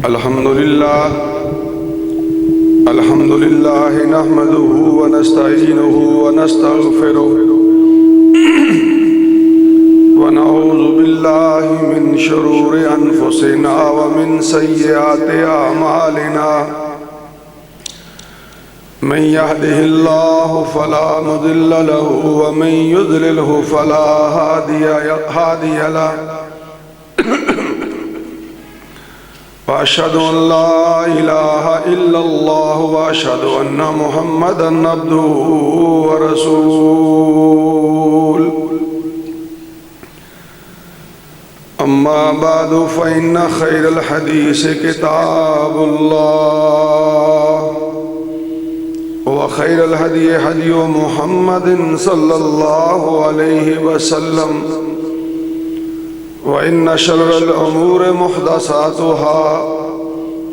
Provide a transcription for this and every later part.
الحمد لله نحمده ونستعينه ونستغفره ونعوذ بالله من شرور أنفسنا ومن سيئات أعمالنا من يهده الله فلا مضل له ومن يضلله فلا هادي له وأشهد أن لا إله إلا الله وأشهد أن محمدًا عبده ورسوله أما بعد فإن خير الحديث كتاب الله وخير الهدي هدي محمد صلى الله عليه وسلم وإن شر الأمور محدثاتها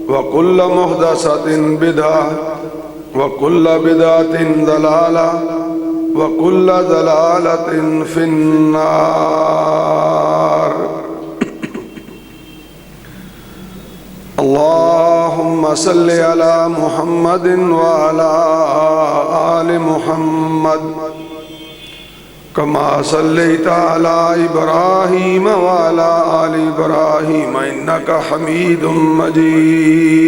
وكل محدثة بدعة وكل بدعة ضلالة وكل ضلالة في النار. اللهم صل على محمد وعلى آل محمد كما صليت على إبراهيم وعلى آل إبراهيم إنك حميد مجيد.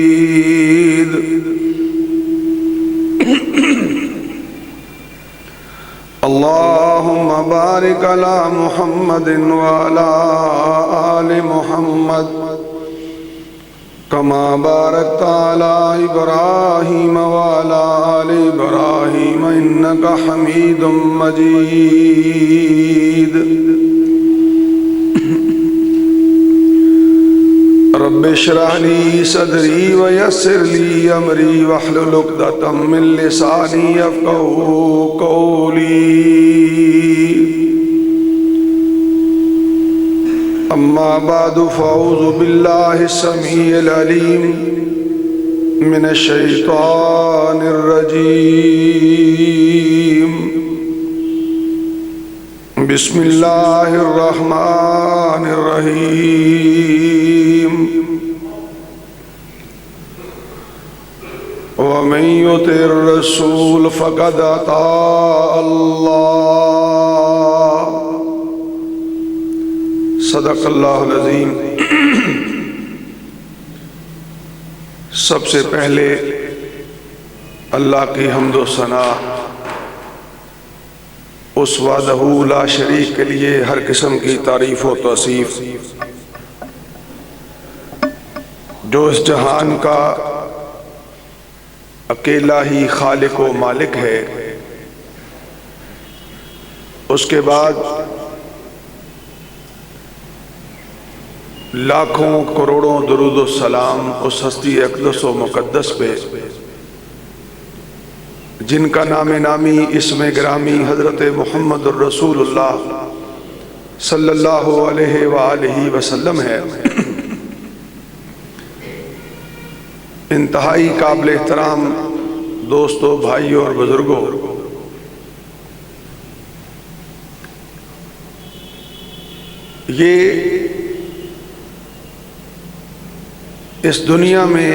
اللهم بارك على محمد وعلى آل محمد كما باركت على إبراهيم وعلى آل إبراهيم إنك حميد مجيد. رب اشرح لي صدري ويسر لي أمري واحلل عقدة من لساني يفقهوا قولي. أما بعد فأعوذ بالله السميع العليم من الشيطان الرجيم. بسم الله الرحمن الرحيم. ومن يطع الرسول فقد أطاع الله. صدق اللہ العظیم. سب سے پہلے اللہ کی حمد و ثنا اس وحدہ لا شریک کے لیے ہر قسم کی تعریف و توصیف جو اس جہان کا اکیلا ہی خالق و مالک ہے. اس کے بعد لاکھوں کروڑوں درود و سلام اس ہستی اقدس و مقدس پہ جن کا نام نامی اسم گرامی حضرت محمد الرسول اللہ صلی اللہ علیہ وآلہ وسلم ہے. انتہائی قابل احترام دوستوں، بھائیوں اور بزرگوں، یہ اس دنیا میں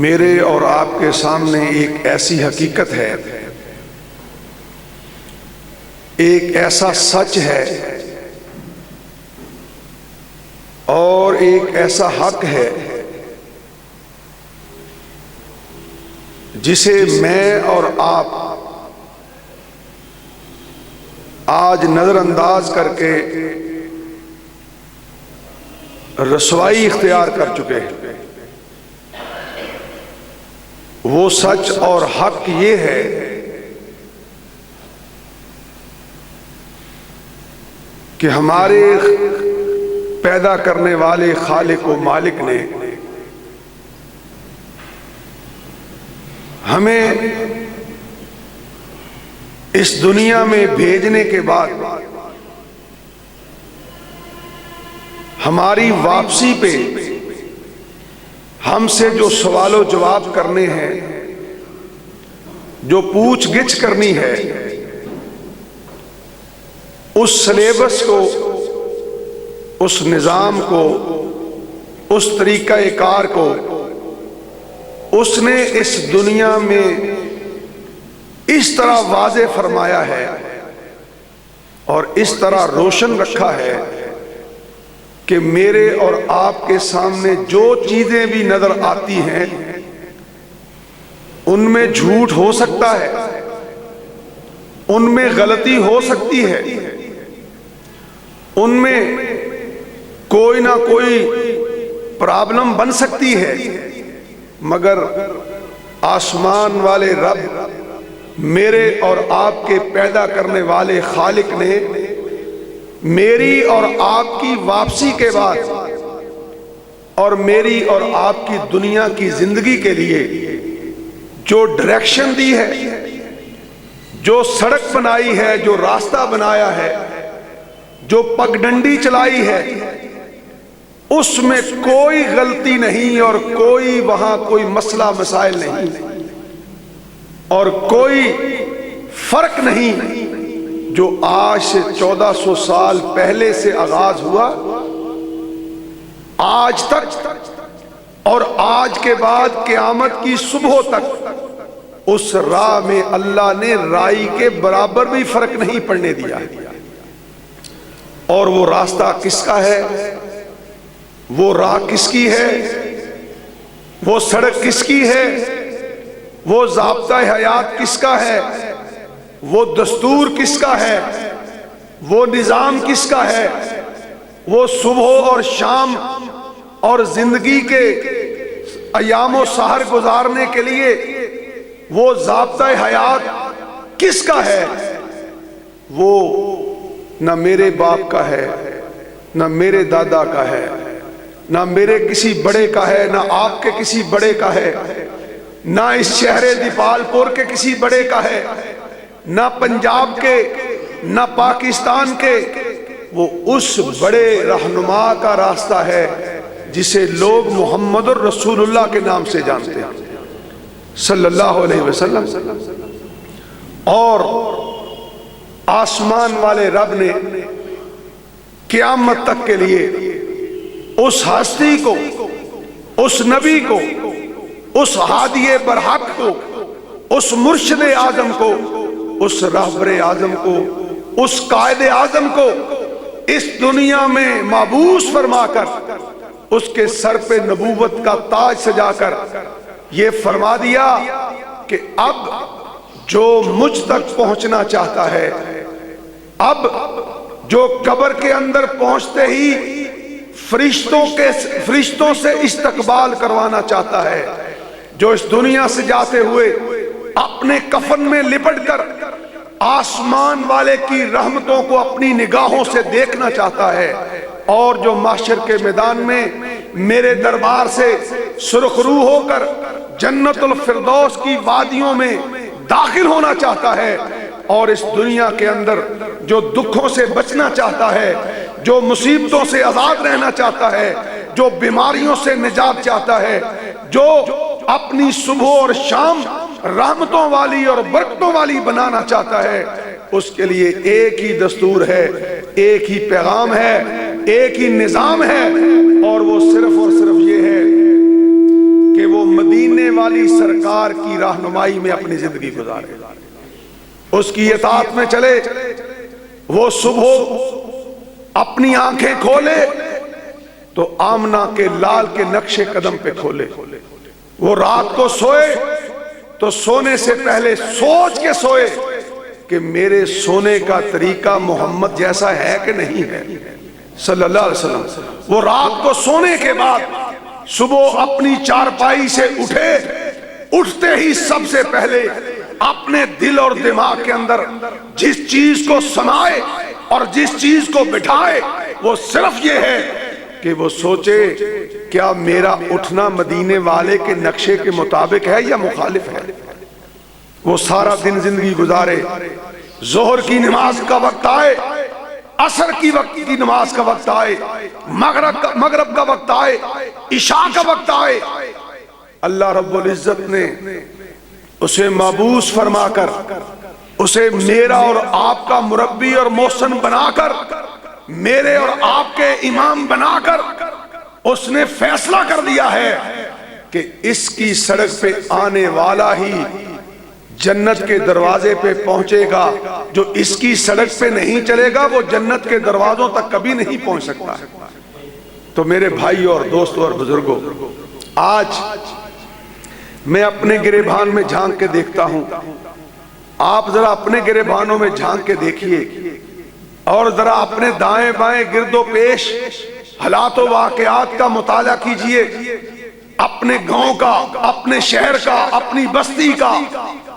میرے اور آپ کے سامنے ایک ایسی حقیقت ہے، ایک ایسا سچ ہے اور ایک ایسا حق ہے جسے میں اور آپ آج نظر انداز کر کے رسوائی اختیار کر چکے ہیں. وہ سچ اور حق یہ ہے کہ ہمارے پیدا کرنے والے خالق و مالک نے ہمیں اس دنیا میں بھیجنے کے بعد ہماری واپسی پہ ہم سے جو سوال و جواب کرنے ہیں، جو پوچھ گچھ کرنی ہے، اس سلیبس کو، اس نظام کو اس طریقہ کار کو اس نے اس دنیا میں اس طرح واضح فرمایا ہے اور اس طرح روشن رکھا ہے کہ میرے اور آپ کے سامنے جو چیزیں بھی نظر آتی ہیں ان میں جھوٹ ہو سکتا ہے، ان میں غلطی ہو سکتی ہے، ان میں کوئی نہ کوئی پرابلم بن سکتی ہے، مگر آسمان والے رب، میرے اور آپ کے پیدا کرنے والے خالق نے میری اور آپ کی واپسی کے بعد اور میری اور آپ کی دنیا کی زندگی کے لیے جو ڈائریکشن دی ہے، جو سڑک بنائی ہے، جو راستہ بنایا ہے، جو پگڈنڈی چلائی ہے، اس میں کوئی غلطی نہیں اور کوئی وہاں کوئی مسئلہ مسائل نہیں اور کوئی فرق نہیں جو آج سے 1400 سال پہلے سے آغاز ہوا آج تک اور آج کے بعد قیامت کی صبح تک اس راہ میں اللہ نے رائی کے برابر بھی فرق نہیں پڑنے دیا۔ اور وہ راستہ کس کا ہے؟ وہ راہ کس کی ہے؟ وہ سڑک کس کی ہے؟ وہ ضابطہ حیات کس کا ہے؟ وہ دستور کس کا ہے؟ وہ نظام کس کا ہے؟ وہ صبح اور شام اور زندگی کے ایام و سحر گزارنے کے لیے وہ ضابطہ حیات کس کا ہے؟ وہ نہ میرے باپ کا ہے، نہ میرے دادا کا ہے، نہ میرے کسی بڑے کا ہے، نہ آپ کے کسی بڑے کا ہے، نہ اس شہر دیپال پور کے کسی بڑے کا ہے، نہ پنجاب کے، نہ پاکستان کے۔ وہ اس بڑے رہنما کا راستہ ہے جسے لوگ محمد الرسول اللہ کے نام سے جانتے ہیں صلی اللہ علیہ وسلم۔ اور آسمان والے رب نے قیامت تک کے لیے اس ہستی کو، اس نبی کو، اس ہادی برحق کو، اس مرشد اعظم کو، اس رہبر اعظم کو، اس قائد اعظم کو اس دنیا میں مبعوث فرما کر اس کے سر پہ نبوت کا تاج سجا کر یہ فرما دیا کہ اب جو مجھ تک پہنچنا چاہتا ہے، اب جو قبر کے اندر پہنچتے ہی فرشتوں سے استقبال کروانا چاہتا ہے، جو اس دنیا سے جاتے ہوئے اپنے کفن میں لپٹ کر آسمان والے کی رحمتوں کو اپنی نگاہوں سے دیکھنا چاہتا ہے، اور جو محشر کے میدان میں میرے دربار سے سرخ روح ہو کر جنت الفردوس کی وادیوں میں داخل ہونا چاہتا ہے، اور اس دنیا کے اندر جو دکھوں سے بچنا چاہتا ہے، جو مصیبتوں سے آزاد رہنا چاہتا ہے، جو بیماریوں سے نجات چاہتا ہے، جو اپنی صبح اور شام رحمتوں والی اور برکتوں والی بنانا چاہتا ہے، اس کے لیے ایک ہی دستور ہے، ایک ہی پیغام ہے، ایک ہی نظام ہے، اور وہ صرف یہ ہے کہ وہ مدینے والی سرکار کی رہنمائی میں اپنی زندگی گزارے، اس کی اطاعت میں چلے۔ وہ صبح اپنی آنکھیں کھولے تو آمنہ کے لال کے نقش قدم پہ کھولے، وہ رات کو سوئے تو سونے سے پہلے سوچ کے سوئے کہ میرے سونے کا طریقہ محمد جیسا ہے کہ نہیں ہے صلی اللہ علیہ وسلم۔ وہ رات کو سونے کے بعد صبح اپنی چارپائی سے اٹھتے ہی سب سے پہلے اپنے دل اور دماغ کے اندر جس چیز کو سمائے اور جس چیز کو بٹھائے وہ صرف یہ ہے کہ وہ سوچے کیا میرا اٹھنا مدینے والے کے نقشے کے مطابق ہے یا مخالف ہے۔ وہ سارا دن زندگی گزارے، ظہر کی نماز کا وقت آئے، عصر کی نماز کا وقت آئے، مغرب کا وقت آئے، عشاء کا وقت آئے، اللہ رب العزت نے اسے مبعوث فرما کر، اسے میرا اور آپ کا مربی اور محسن بنا کر، میرے اور آپ کے امام بنا کر اس نے فیصلہ کر دیا ہے کہ اس کی سڑک پہ آنے والا ہی جنت کے دروازے پہ پہنچے گا، جو اس کی سڑک پہ نہیں چلے گا وہ جنت کے دروازوں تک کبھی نہیں پہنچ سکتا۔ تو میرے بھائیوں اور دوستوں اور بزرگوں، آج میں اپنے گریبان میں جھانک کے دیکھتا ہوں، آپ ذرا اپنے گریبانوں میں جھانک کے دیکھیے اور ذرا اپنے دائیں بائیں گرد و پیش حالات و واقعات کا مطالعہ کیجئے، اپنے گاؤں کا، اپنے شہر کا، اپنی بستی کا،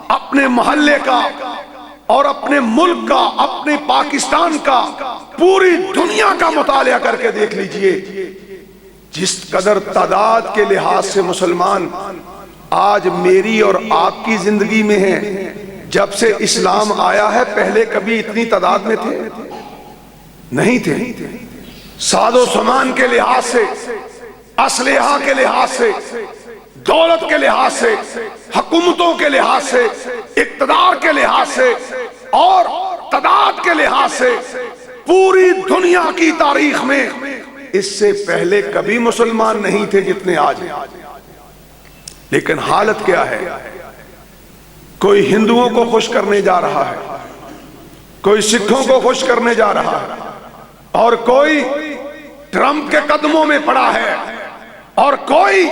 اپنے محلے کا اور اپنے ملک کا، اپنے پاکستان کا، پوری دنیا کا مطالعہ کر کے دیکھ لیجئے۔ جس قدر تعداد کے لحاظ سے مسلمان آج میری اور آپ کی زندگی میں ہیں، جب سے اسلام آیا ہے پہلے کبھی اتنی تعداد میں تھے؟ نہیں تھے۔ ساز و سامان کے لحاظ سے، اسلحہ کے لحاظ سے، دولت کے لحاظ سے، حکومتوں کے لحاظ سے، اقتدار کے لحاظ سے اور تعداد کے لحاظ سے پوری دنیا کی تاریخ میں اس سے پہلے کبھی مسلمان نہیں تھے جتنے آج ہیں۔ لیکن حالت کیا ہے؟ کوئی ہندوؤں کو خوش کرنے جا رہا ہے، کوئی سکھوں کو خوش کرنے جا رہا ہے، اور کوئی ٹرمپ کے قدموں میں پڑا ہے، اور کوئی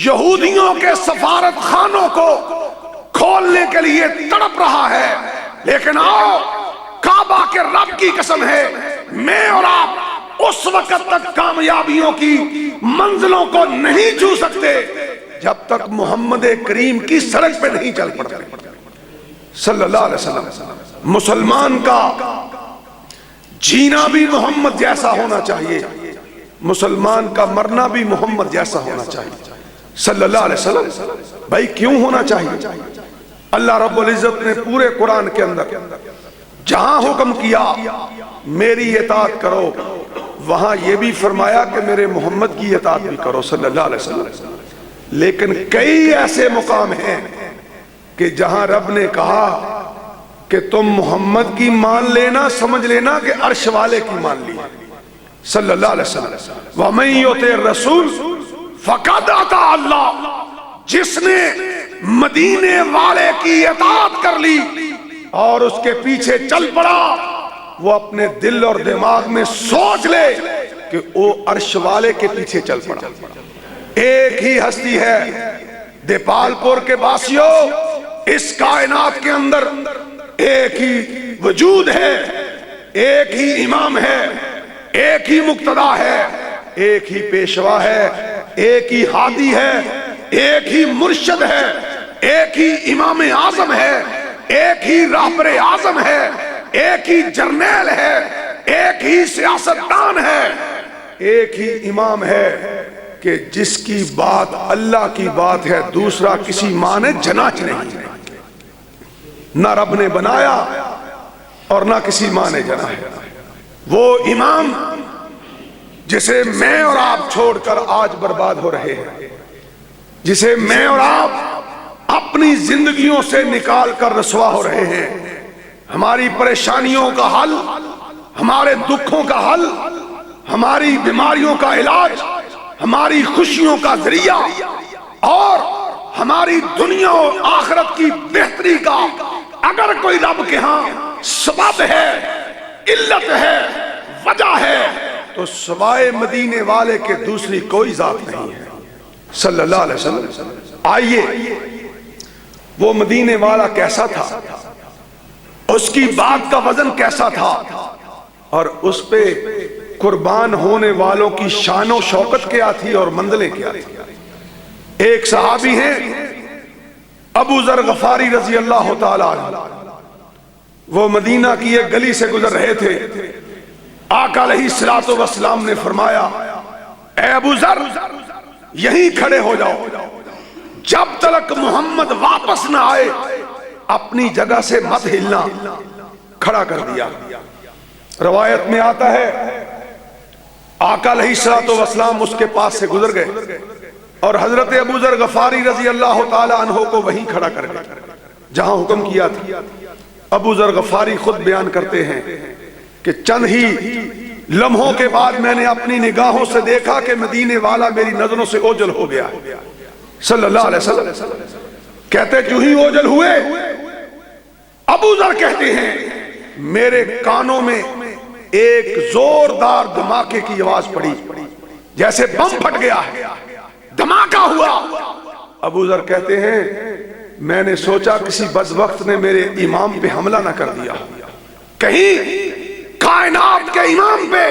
یہودیوں کے سفارت خانوں کو کھولنے کے لیے تڑپ رہا ہے۔ لیکن آؤ، کعبہ کے رب کی قسم ہے، میں اور آپ اس وقت تک کامیابیوں کی منزلوں کو نہیں چھو سکتے جب تک محمد کریم کی سڑک پہ نہیں چل پڑتے صلی اللہ علیہ وسلم۔ مسلمان کا جینا بھی محمد جیسا ہونا چاہیے، مسلمان کا مرنا بھی محمد جیسا ہونا چاہیے صلی اللہ علیہ وسلم۔ بھائی کیوں ہونا چاہیے؟ اللہ رب العزت نے پورے قرآن کے اندر جہاں حکم کیا میری اطاعت کرو، وہاں یہ بھی فرمایا کہ میرے محمد کی اطاعت بھی کرو صلی اللہ علیہ وسلم۔ لیکن کئی ایسے مقام ہیں کہ جہاں رب نے کہا کہ تم محمد کی مان لینا، سمجھ لینا کہ عرش والے کی مان لی صلی اللہ علیہ وسلم۔ وَمَن يُطِعِ الرَّسُولَ فَقَدْ أَطَاعَ اللَّهَ، جس نے مدینے والے کی اطاعت کر لی اور اس کے پیچھے چل پڑا، وہ اپنے دل اور دماغ میں سوچ لے کہ وہ عرش والے کے پیچھے چل پڑا۔ ایک ہی ہستی ہے دیپال پور کے باسیوں، اس کائنات کے اندر ایک ہی وجود ہے، ایک ہی امام ہے، ایک ہی مقتدا ہے، ایک ہی پیشوا ہے، ایک ہی ہادی ہے، ایک ہی مرشد ہے، ایک ہی امام اعظم ہے، ایک ہی رہبر اعظم ہے، ایک ہی جرنیل ہے، ایک ہی سیاستدان ہے، ایک ہی امام ہے کہ جس کی بات اللہ کی بات ہے، دوسرا کسی ماں نے جناچ نہیں، نہ رب نے بنایا اور نہ کسی ماں نے جنا ہے۔ وہ امام جسے میں اور آپ چھوڑ کر آج برباد ہو رہے ہیں، جسے میں اور آپ اپنی زندگیوں سے نکال کر رسوا ہو رہے ہیں، ہماری پریشانیوں کا حل، ہمارے دکھوں کا حل، ہماری بیماریوں کا علاج، ہماری خوشیوں کا ذریعہ اور ہماری دنیا و آخرت کی بہتری کا اگر کوئی رب کے ہاں سبب ہے، علت ہے، وجہ ہے، تو سوائے مدینے والے کے دوسری کوئی ذات نہیں ہے صلی اللہ علیہ وسلم۔ آئیے، وہ مدینے والا کیسا تھا، اس کی بات کا وزن کیسا تھا، اور اس پہ قربان ہونے والوں کی شان و شوکت کیا تھی اور منزلیں کیا تھی۔ ایک صحابی ہیں ابو ذر غفاری رضی اللہ تعالیٰ عنہ، وہ مدینہ کی ایک گلی سے گزر رہے تھے، آقا علیہ الصلوۃ والسلام نے فرمایا اے ابو ذر یہیں کھڑے ہو جاؤ، جب تک محمد واپس نہ آئے اپنی جگہ سے مت ہلنا۔ کھڑا کر دیا۔ روایت میں آتا ہے آقا علیہ الصلوۃ والسلام اس کے پاس سے گزر گئے اور حضرت ابو ذر غفاری رضی اللہ تعالی عنہ کو وہیں کھڑا کر گئے جہاں حکم کیا تھا۔ ابو ذر غفاری خود بیان کرتے ہیں کہ چند ہی لمحوں کے بعد میں نے اپنی نگاہوں سے دیکھا کہ مدینے والا میری نظروں سے اوجھل ہو گیا صلی اللہ علیہ وسلم۔ کہتے جو ہی اوجھل ہوئے، ابو ذر کہتے ہیں میرے کانوں میں ایک زوردار دھماکے کی آواز پڑی، جیسے بم پھٹ گیا ہے، دھماکہ ہوا۔ ابو ذر کہتے ہیں میں نے سوچا کسی بدبخت نے میرے امام پہ حملہ نہ کر دیا، کہیں کائنات کے امام پہ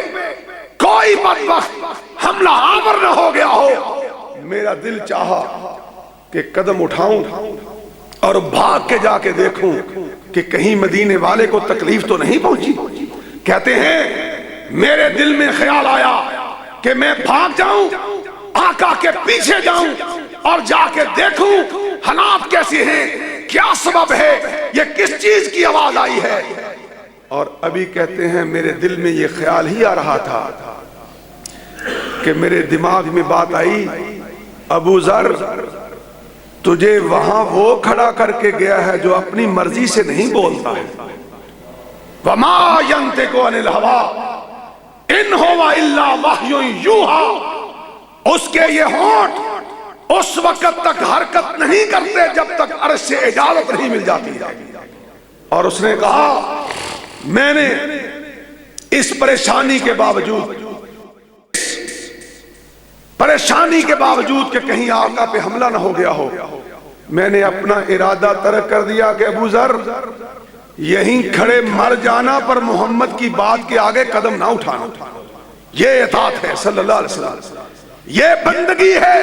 کوئی بدبخت حملہ آور نہ ہو گیا ہو۔ میرا دل چاہا کہ قدم اٹھاؤں اور بھاگ کے جا کے دیکھوں کہ کہیں مدینے والے کو تکلیف تو نہیں پہنچی۔ کہتے ہیں میرے دل میں خیال آیا کہ میں بھاگ جاؤں، آقا کے پیچھے جاؤں اور جا کے دیکھوں حالات کیسے ہیں، کیا سبب ہے، یہ کس چیز کی آواز آئی ہے۔ اور ابھی کہتے ہیں میرے دل میں یہ خیال ہی آ رہا تھا کہ میرے دماغ میں بات آئی، ابو ذر تجھے وہاں وہ کھڑا کر کے گیا ہے جو اپنی مرضی سے نہیں بولتا ہے۔ وما ينطق عن الهوى ان هو الا وحی یوحی، اس کے یہ ہونٹ اس وقت تک حرکت نہیں کرتے جب تک عرش سے اجازت نہیں مل جاتی۔ اور اس نے کہا میں نے اس پریشانی کے باوجود کہ کہیں آقا پہ حملہ نہ ہو گیا ہو، میں نے اپنا ارادہ ترک کر دیا کہ ابو ذر یہیں کھڑے مر جانا پر محمد کی بات کے آگے قدم نہ اٹھانا۔ یہ اطاعت ہے صلی اللہ علیہ وسلم، یہ بندگی ہے،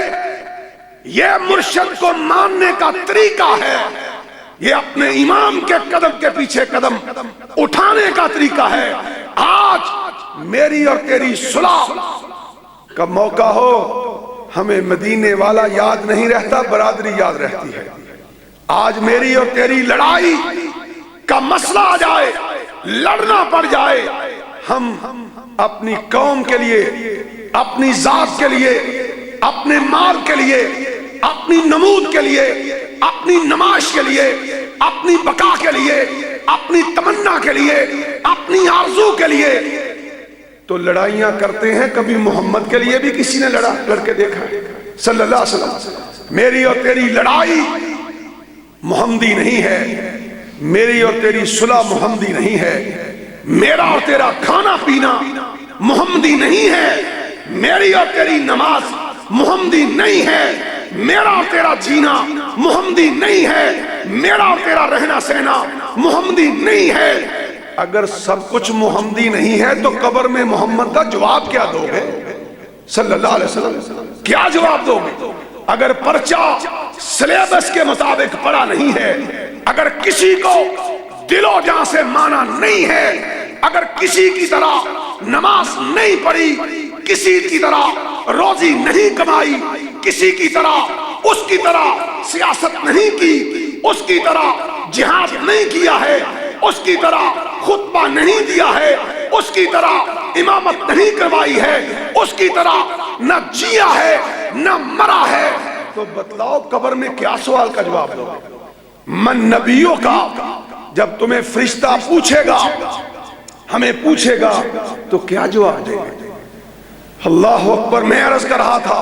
یہ مرشد کو ماننے کا طریقہ ہے، یہ اپنے امام کے قدم کے پیچھے قدم اٹھانے کا طریقہ ہے۔ آج میری اور تیری صلح کا موقع ہو، ہمیں مدینے والا یاد نہیں رہتا، برادری یاد رہتی ہے۔ آج میری اور تیری لڑائی کا مسئلہ آ جائے، لڑنا پڑ جائے، ہم اپنی قوم کے لیے، اپنی ذات کے لیے، اپنے مال کے لیے، اپنی نمود کے لیے، اپنی نمائش کے لیے، اپنی بقا کے لیے، اپنی تمنا کے لیے، اپنی آرزو کے لیے تو لڑائیاں کرتے ہیں۔ کبھی محمد کے لیے بھی کسی نے لڑ کے دیکھا ہے صلی اللہ علیہ وسلم۔ میری اور تیری لڑائی محمدی نہیں ہے، میری اور تیری صلح محمدی نہیں ہے، میرا اور تیرا کھانا پینا محمدی نہیں ہے، میری اور تیری نماز محمدی نہیں ہے، میرا اور تیرا جینا محمدی نہیں ہے، میرا اور تیرا رہنا سہنا محمدی نہیں ہے۔ اگر سب کچھ محمدی نہیں ہے تو قبر میں محمد کا جواب کیا دو گے صلی اللہ علیہ وسلم؟ کیا جواب دو گے؟ اگر پرچہ سلیبس کے مطابق پڑھا نہیں ہے، اگر کسی کو دل و جان سے مانا نہیں ہے، اگر کسی کی طرح نماز نہیں پڑھی، کسی کی طرح روزی نہیں کمائی، کسی کی طرح اس کی طرح سیاست نہیں کی، اس کی طرح جہاد نہیں کیا ہے، اس کی طرح خطبہ نہیں دیا ہے، اس کی طرح امامت نہیں کروائی ہے، اس کی طرح نہ جیا ہے نہ مرا ہے، تو بتلاؤ قبر میں کیا سوال کا جواب دو؟ من نبیوں کا جب تمہیں فرشتہ پوچھے گا، ہمیں پوچھے گا تو کیا جواب دے گے؟ اللہ اکبر۔ میں عرض کر رہا تھا،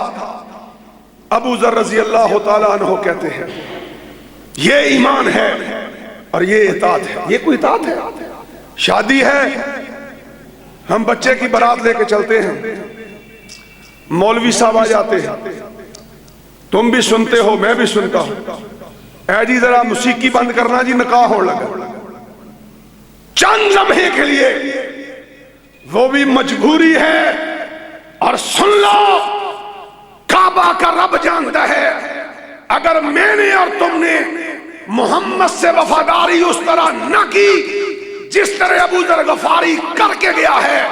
ابو ذر رضی اللہ تعالیٰ عنہ کہتے ہیں یہ ایمان ہے اور یہ اطاعت ہے۔ یہ کوئی اطاعت ہے؟ شادی ہے، ہم بچے کی بارات لے کے چلتے ہیں، مولوی صاحب آ جاتے ہیں، تم بھی سنتے ہو میں بھی سنتا ہوں، اے جی ذرا موسیقی بند کرنا جی، نکاح ہو لگا۔ چند لمحے کے لیے وہ بھی مجبوری ہے، اور سن لو کعبہ کا رب جانتا ہے اگر میں نے اور تم نے محمد سے وفاداری اس طرح نہ کی جس طرح ابو ذر غفاری کر کے گیا ہے،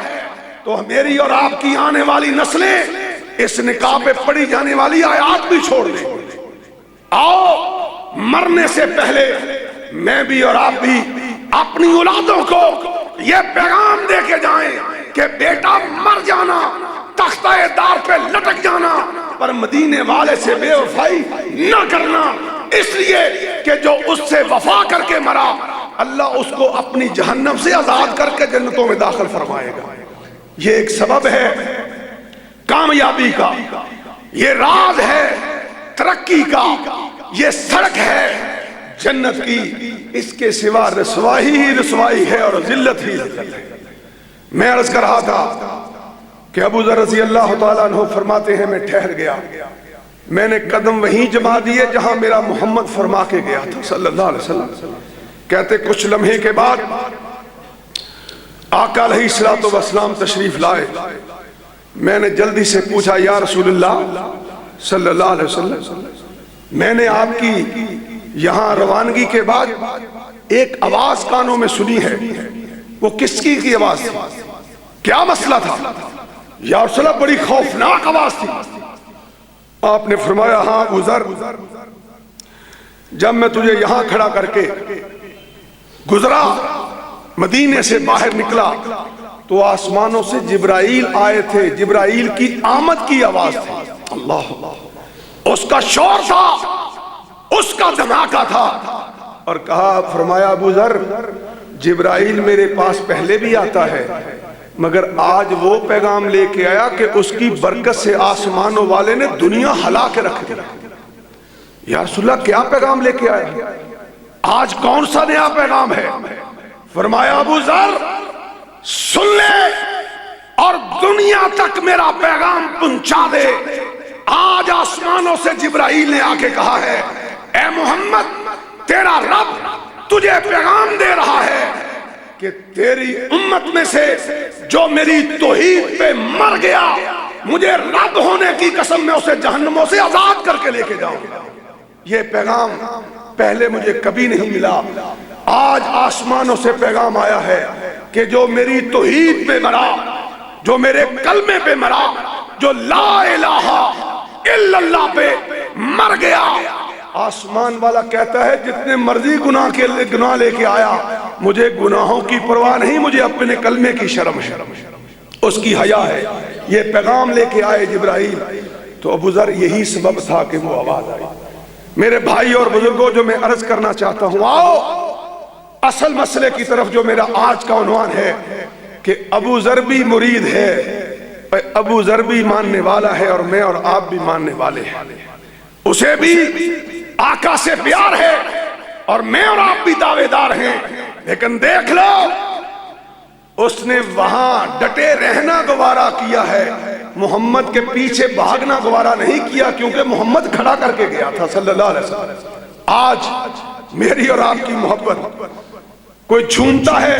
تو میری اور آپ کی آنے والی نسلیں اس نکاح پہ پڑھی جانے والی آیات بھی چھوڑ دیں۔ آؤ مرنے سے پہلے میں بھی اور آپ بھی اپنی اولادوں کو یہ پیغام دے کے جائیں کہ بیٹا مر جانا، تختہ دار پہ لٹک جانا، پر مدینے والے سے بے وفائی نہ کرنا، اس لیے کہ جو اس سے وفا کر کے مرا اللہ اس کو اپنی جہنم سے آزاد کر کے جنتوں میں داخل فرمائے گا۔ یہ ایک سبب ہے کامیابی کا، یہ راز ہے ترقی کا، یہ سڑک ہے جنت کی، اس کے سوا رسوائی ہی رسوائی ہے اور ذلت ہی ذلت ہے۔ میں عرض کر رہا تھا کہ ابو ذر رضی اللہ تعالیٰ عنہ فرماتے ہیں میں ٹھہر گیا، میں نے قدم وہیں جما دیے جہاں میرا محمد فرما کے گیا تھا صلی اللہ علیہ وسلم۔ کہتے کچھ لمحے کے بعد آقا علیہ الصلوۃ والسلام تشریف لائے، میں نے جلدی سے پوچھا یا رسول اللہ صلی اللہ علیہ وسلم، میں نے آپ کی یہاں روانگی کے بعد ایک آواز کانوں میں سنی ہے، وہ کس کی آواز تھی؟ کیا مسئلہ تھا؟ یا رسول اللہ بڑی خوفناک آواز تھی۔ آپ نے فرمایا ہاں ابو ذر، جب میں تجھے یہاں کھڑا کر کے گزرا، مدینے سے باہر نکلا تو آسمانوں سے جبرائیل آئے تھے، جبرائیل کی آمد کی آواز تھی، اللہ اس کا شور تھا، اس کا دھماکہ تھا، اور کہا فرمایا ابو ذر جبرائیل میرے پاس پہلے بھی آتا ہے مگر آج وہ پیغام لے کے آیا کہ اس کی برکت سے آسمانوں والے نے دنیا ہلا کے رکھ دیا۔ یا رسول اللہ کیا پیغام لے کے آیا؟ آج کون سا نیا پیغام ہے؟ فرمایا ابو ذر سن لے اور دنیا تک میرا پیغام پہنچا دے، آج آسمانوں سے جبرائیل نے آ کے کہا ہے اے محمد تیرا رب تجھے پیغام دے رہا ہے کہ تیری امت میں سے جو میری توحید پہ مر گیا مجھے رب ہونے کی قسم میں اسے جہنموں سے آزاد کر کے لے کے جاؤں گا۔ یہ پیغام پہلے مجھے کبھی نہیں ملا، آج آسمانوں سے پیغام آیا ہے کہ جو میری توحید پہ مرا، جو میرے کلمے پہ مرا، جو لا الہ الا اللہ پہ مر گیا، آسمان والا کہتا ہے جتنے مرضی گناہ لے کے آیا مجھے گناہوں کی پرواہ نہیں، مجھے اپنے کلمے کی شرم ہے، اس کی حیا ہے۔ یہ پیغام لے کے آئے جبرائیل، تو ابو ذر یہی سبب تھا کہ وہ آواز آئی۔ میرے بھائی اور بزرگوں جو میں عرض کرنا چاہتا ہوں، آؤ اصل مسئلے کی طرف جو میرا آج کا عنوان ہے کہ ابو ذر بھی مرید ہے، ابو ذر بھی ماننے والا ہے اور میں اور آپ بھی ماننے والے ہیں، اسے بھی آقا سے پیار ہے اور میں اور آپ بھی دعوے دار ہیں، لیکن دیکھ لو اس نے وہاں ڈٹے رہنا گوارا کیا ہے، محمد کے پیچھے بھاگنا گوارا نہیں کیا، کیونکہ محمد کھڑا کر کے گیا تھا صلی اللہ علیہ وسلم۔ آج میری اور آپ کی محبت، کوئی جھومتا ہے،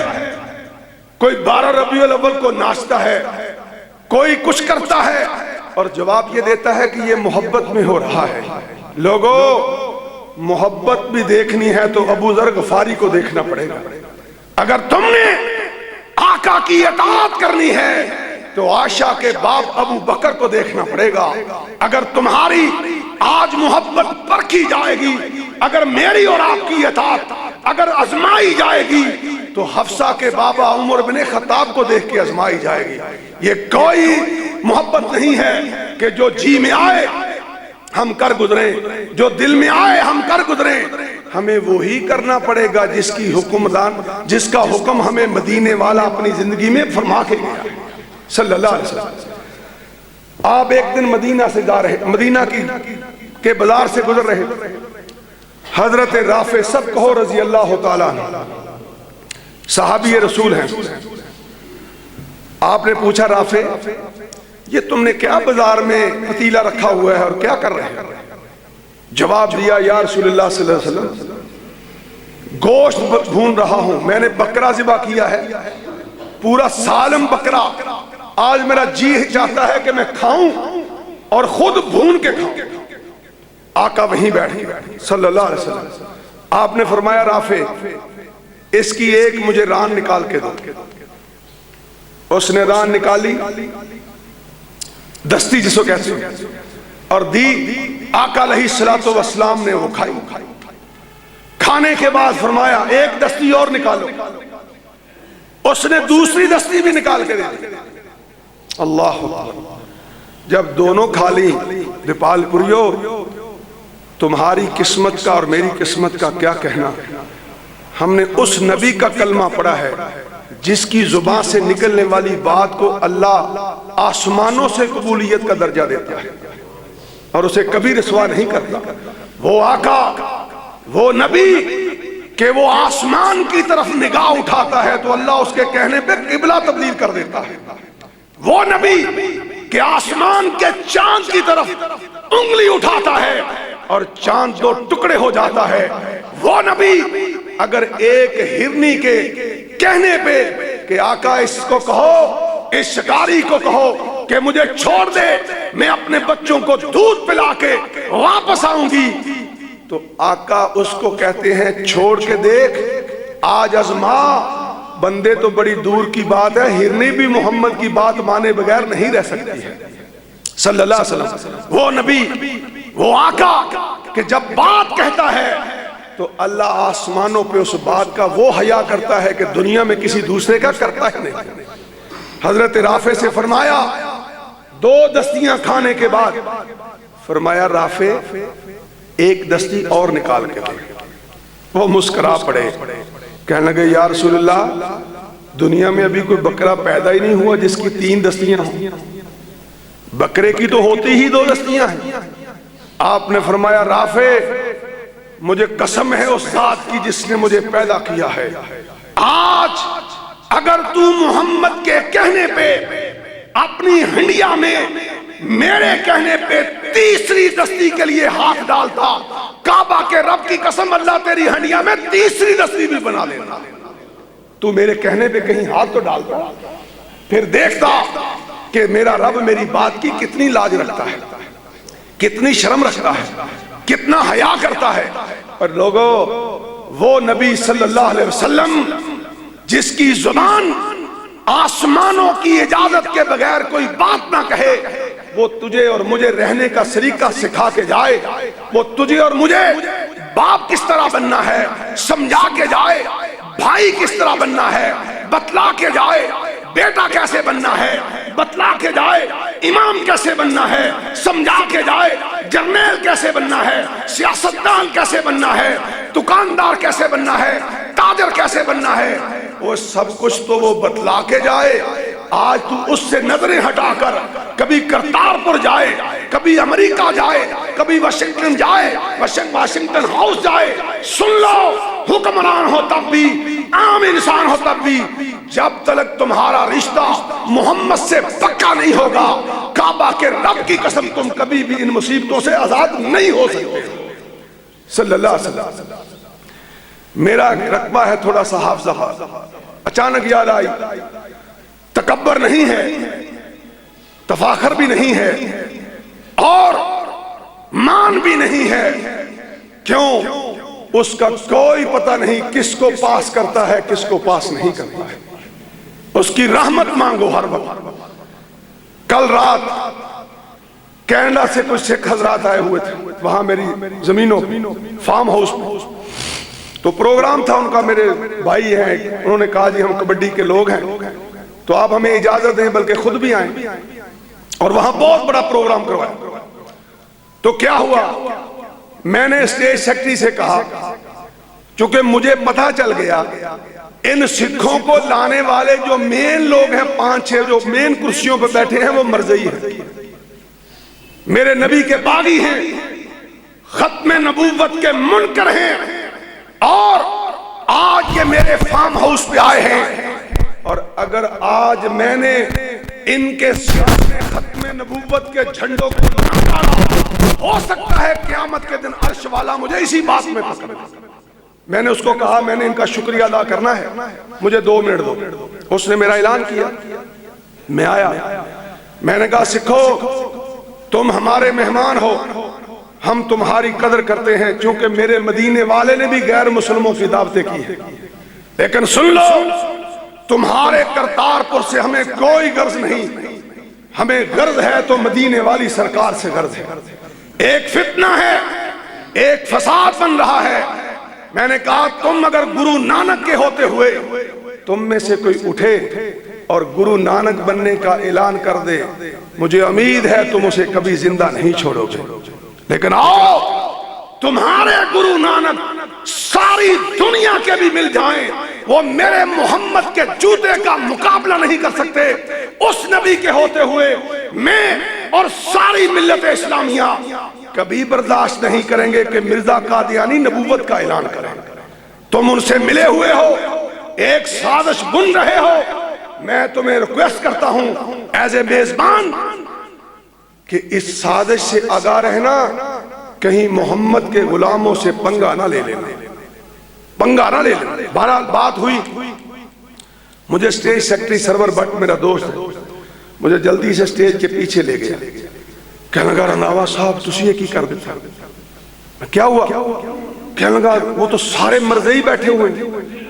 کوئی 12 ربیع الاول کو ناچتا ہے، کوئی کچھ کرتا ہے اور جواب یہ دیتا ہے کہ یہ محبت میں ہو رہا ہے۔ لوگوں محبت بھی دیکھنی ہے تو ابو ذر غفاری کو دیکھنا پڑے گا، اگر تم نے آقا کی اطاعت کرنی ہے تو عائشہ کے باپ ابو بکر کو دیکھنا پڑے گا، اگر تمہاری آج محبت پرکھی جائے گی، اگر میری اور آپ کی اطاعت اگر آزمائی جائے گی تو حفصہ کے بابا عمر بن خطاب کو دیکھ کے آزمائی جائے گی۔ یہ کوئی محبت نہیں ہے کہ جو جی میں آئے ہم کر گزریں، جو دل میں آئے ہم کر گزریں، ہمیں وہی کرنا پڑے گا جس کا حکم ہمیں مدینے والا اپنی زندگی میں فرما کے گیا صلی اللہ علیہ وسلم۔ آپ ایک دن مدینہ سے جا رہے، مدینہ کے بازار سے گزر رہے، حضرت رافع سب کہو رضی اللہ تعالیٰ عنہ، صحابی رسول ہیں۔ آپ نے پوچھا رافع یہ تم نے کیا بازار میں پتیلا رکھا ہوا ہے اور کیا کر رہے ہیں؟ جواب دیا یا رسول اللہ صلی اللہ علیہ وسلم گوشت بھون رہا ہوں، میں نے بکرا ذبح کیا ہے، پورا سالم بکرا، آج میرا جی چاہتا ہے کہ میں کھاؤں اور خود بھون کے کھاؤں۔ آقا وہیں بیٹھے صلی اللہ علیہ وسلم، آپ نے فرمایا رافع اس کی ایک مجھے ران نکال کے دو۔ اس نے ران نکالی، دستی جسو کہتے ہیں، اور دی، آقا علیہ الصلوۃ والسلام نے وہ کھائی۔ کھانے کے بعد فرمایا ایک دستی اور نکالو، اس نے دوسری دستی بھی نکال کے دی۔ اللہ جب دونوں کھا لی، رپال پوریو تمہاری قسمت کا اور میری قسمت کا کیا کہنا، ہم نے اس نبی کا کلمہ پڑھا ہے جس کی زبان سے نکلنے والی بات کو اللہ آسمانوں سے قبولیت کا درجہ دیتا ہے اور اسے کبھی رسوا نہیں کرتا. وہ آقا، وہ نبی کہ وہ آسمان کی طرف نگاہ اٹھاتا ہے تو اللہ اس کے کہنے پہ قبلہ تبدیل کر دیتا ہے. وہ نبی کہ آسمان کے چاند کی طرف انگلی اٹھاتا ہے اور چاند دو ٹکڑے ہو جاتا ہے. وہ نبی اگر ایک ہرنی کے کہنے پہ کہ آقا اس کو کہو، اس شکاری کو کہو کہ مجھے چھوڑ دے، میں اپنے بچوں کو دودھ پلا کے واپس آؤں گی، تو آقا اس کو کہتے ہیں چھوڑ کے دیکھ، آج ازما. بندے تو بڑی دور کی بات ہے، ہرنی بھی محمد کی بات مانے بغیر نہیں رہ سکتی ہے صلی اللہ علیہ وسلم. وہ نبی، وہ آقا کہ جب بات کہتا ہے تو اللہ آسمانوں پہ اس بات کا وہ حیا کرتا ہے کہ دنیا میں کسی دوسرے کا کرتا ہی نہیں. حضرت رافع سے فرمایا 2 دستیاں کھانے کے بعد، فرمایا رافع ایک دستی اور نکال کے دے. وہ مسکرا پڑے، کہنے لگے یا رسول اللہ، دنیا میں ابھی کوئی بکرا پیدا ہی نہیں ہوا جس کی 3 دستیاں ہوں. بکرے کی تو ہوتی ہی 2 دستیاں ہیں. آپ نے فرمایا رافع مجھے قسم ہے اس ذات کی جس نے مجھے پیدا کیا ہے، آج اگر تو محمد کے کہنے پہ اپنی ہنڈیا میں میرے کہنے پہ 3ری دستی کے لیے ہاتھ ڈالتا، کعبہ کے رب کی قسم اللہ تیری ہنڈیا میں 3ری دستی بھی بنا لیتا. تو میرے کہنے پہ کہیں ہاتھ تو ڈالتا، پھر دیکھتا کہ میرا رب میری بات کی کتنی لاج رکھتا ہے، کتنی شرم رکھتا ہے، کتنا حیا کرتا ہے. اور لوگوں، وہ نبی صلی اللہ علیہ وسلم جس کی زبان آسمانوں کی اجازت کے بغیر کوئی بات نہ کہے، وہ تجھے اور مجھے رہنے کا سلیقہ سکھا کے جائے، وہ تجھے اور مجھے باپ کس طرح بننا ہے سمجھا کے جائے، بھائی کس طرح بننا ہے بتلا کے جائے، بیٹا کیسے بننا ہے بتلا کے جائے، امام کیسے بننا ہے سمجھا کے جائے، جرنیل کیسے بننا ہے، سیاستدان کیسے بننا ہے، دکاندار کیسے بننا ہے، تاجر کیسے بننا ہے، وہ سب کچھ تو وہ بتلا کے جائے. آج تو اس سے نظریں ہٹا کر کبھی کرتارپور جائے، کبھی امریکہ جائے، کبھی واشنگٹن جائے، واشنگٹن ہاؤس جائے، سن لو حکمران ہو تب بھی، عام انسان ہو تب بھی، جب تک تمہارا رشتہ محمد سے پکا نہیں ہوگا، کعبہ کے رب کی قسم تم کبھی بھی ان مصیبتوں سے آزاد نہیں ہو سکتے. صلی اللہ علیہ وسلم. میرا رقبہ ہے تھوڑا سا حافظہ، اچانک یاد آئی، تکبر نہیں ہے، تفاخر بھی نہیں ہے، اور مان بھی نہیں ہے. کیوں؟ اس کا کوئی پتہ نہیں کس کو پاس کرتا ہے کس کو پاس نہیں کرتا ہے. اس کی رحمت مانگو ہر وقت. کل رات کینیڈا سے کچھ سکھ حضرات آئے ہوئے تھے، وہاں میری زمینوں فارم ہاؤس میں، تو پروگرام تھا ان کا. میرے بھائی ہیں، انہوں نے کہا جی ہم کبڈی کے لوگ ہیں تو آپ ہمیں اجازت دیں بلکہ خود بھی آئیں، اور وہاں بہت بڑا پروگرام کروایا. تو کیا ہوا، میں نے اسٹیج سیکرٹری سے کہا، چونکہ مجھے پتہ چل گیا ان سکھوں کو لانے والے جو مین لوگ ہیں 5-6 جو مین کرسیوں پہ بیٹھے ہیں وہ مرزئی ہیں، میرے نبی کے باغی ہیں، ختم نبوت کے منکر ہیں، اور آج یہ میرے فارم ہاؤس پہ آئے ہیں. اور اگر آج میں نے ان کے سامنے ختم نبوت کے جھنڈوں کو نہ ڈالا، ہو سکتا ہے قیامت کے دن عرش والا مجھے اسی بات میں پکڑے. میں نے اس کو کہا میں نے ان کا شکریہ ادا کرنا ہے، مجھے 2 منٹ دو. اس نے میرا اعلان کیا، میں آیا، میں نے کہا سکھو تم ہمارے مہمان ہو، ہم تمہاری قدر کرتے ہیں، چونکہ میرے مدینے والے نے بھی غیر مسلموں کی دعوتیں کی ہیں، لیکن سن لو تمہارے کرتارپور سے ہمیں کوئی غرض نہیں، ہمیں غرض ہے تو مدینے والی سرکار سے غرض ہے. ایک فتنہ ہے، ایک فساد بن رہا ہے. میں نے کہا تم اگر گرو نانک کے ہوتے ہوئے تم میں سے کوئی اٹھے اور گرو نانک بننے کا اعلان کر دے، مجھے امید ہے تم اسے کبھی زندہ نہیں چھوڑو گے. لیکن آؤ تمہارے گرو نانک ساری دنیا کے بھی مل جائیں، وہ میرے محمد کے جوتے کا مقابلہ نہیں کر سکتے۔ اس نبی کے ہوتے ہوئے میں اور ساری ملت اسلامیہ کبھی برداشت نہیں کریں گے کہ مرزا قادیانی نبوت کا اعلان کریں۔ تم ان سے ملے ہوئے ہو، ایک سازش بن رہے ہو، میں تمہیں ریکویسٹ کرتا ہوں ایز اے میزبان کہ اس سازش سے آگاہ رہنا، کہیں محمد کے غلاموں سے پنگا نہ لے لینا، پنگا نہ لے لینا۔ بہرحال بات ہوئی، مجھے اسٹیج سیکرٹری سرور بٹ میرا دوست ہے، مجھے جلدی سے اسٹیج کے پیچھے لے گیا، کہنے لگا رنداوا صاحب تسی یہ کی کر دیتا؟ کیا ہوا؟ کہنے لگا وہ تو سارے مرزئی بیٹھے ہوئے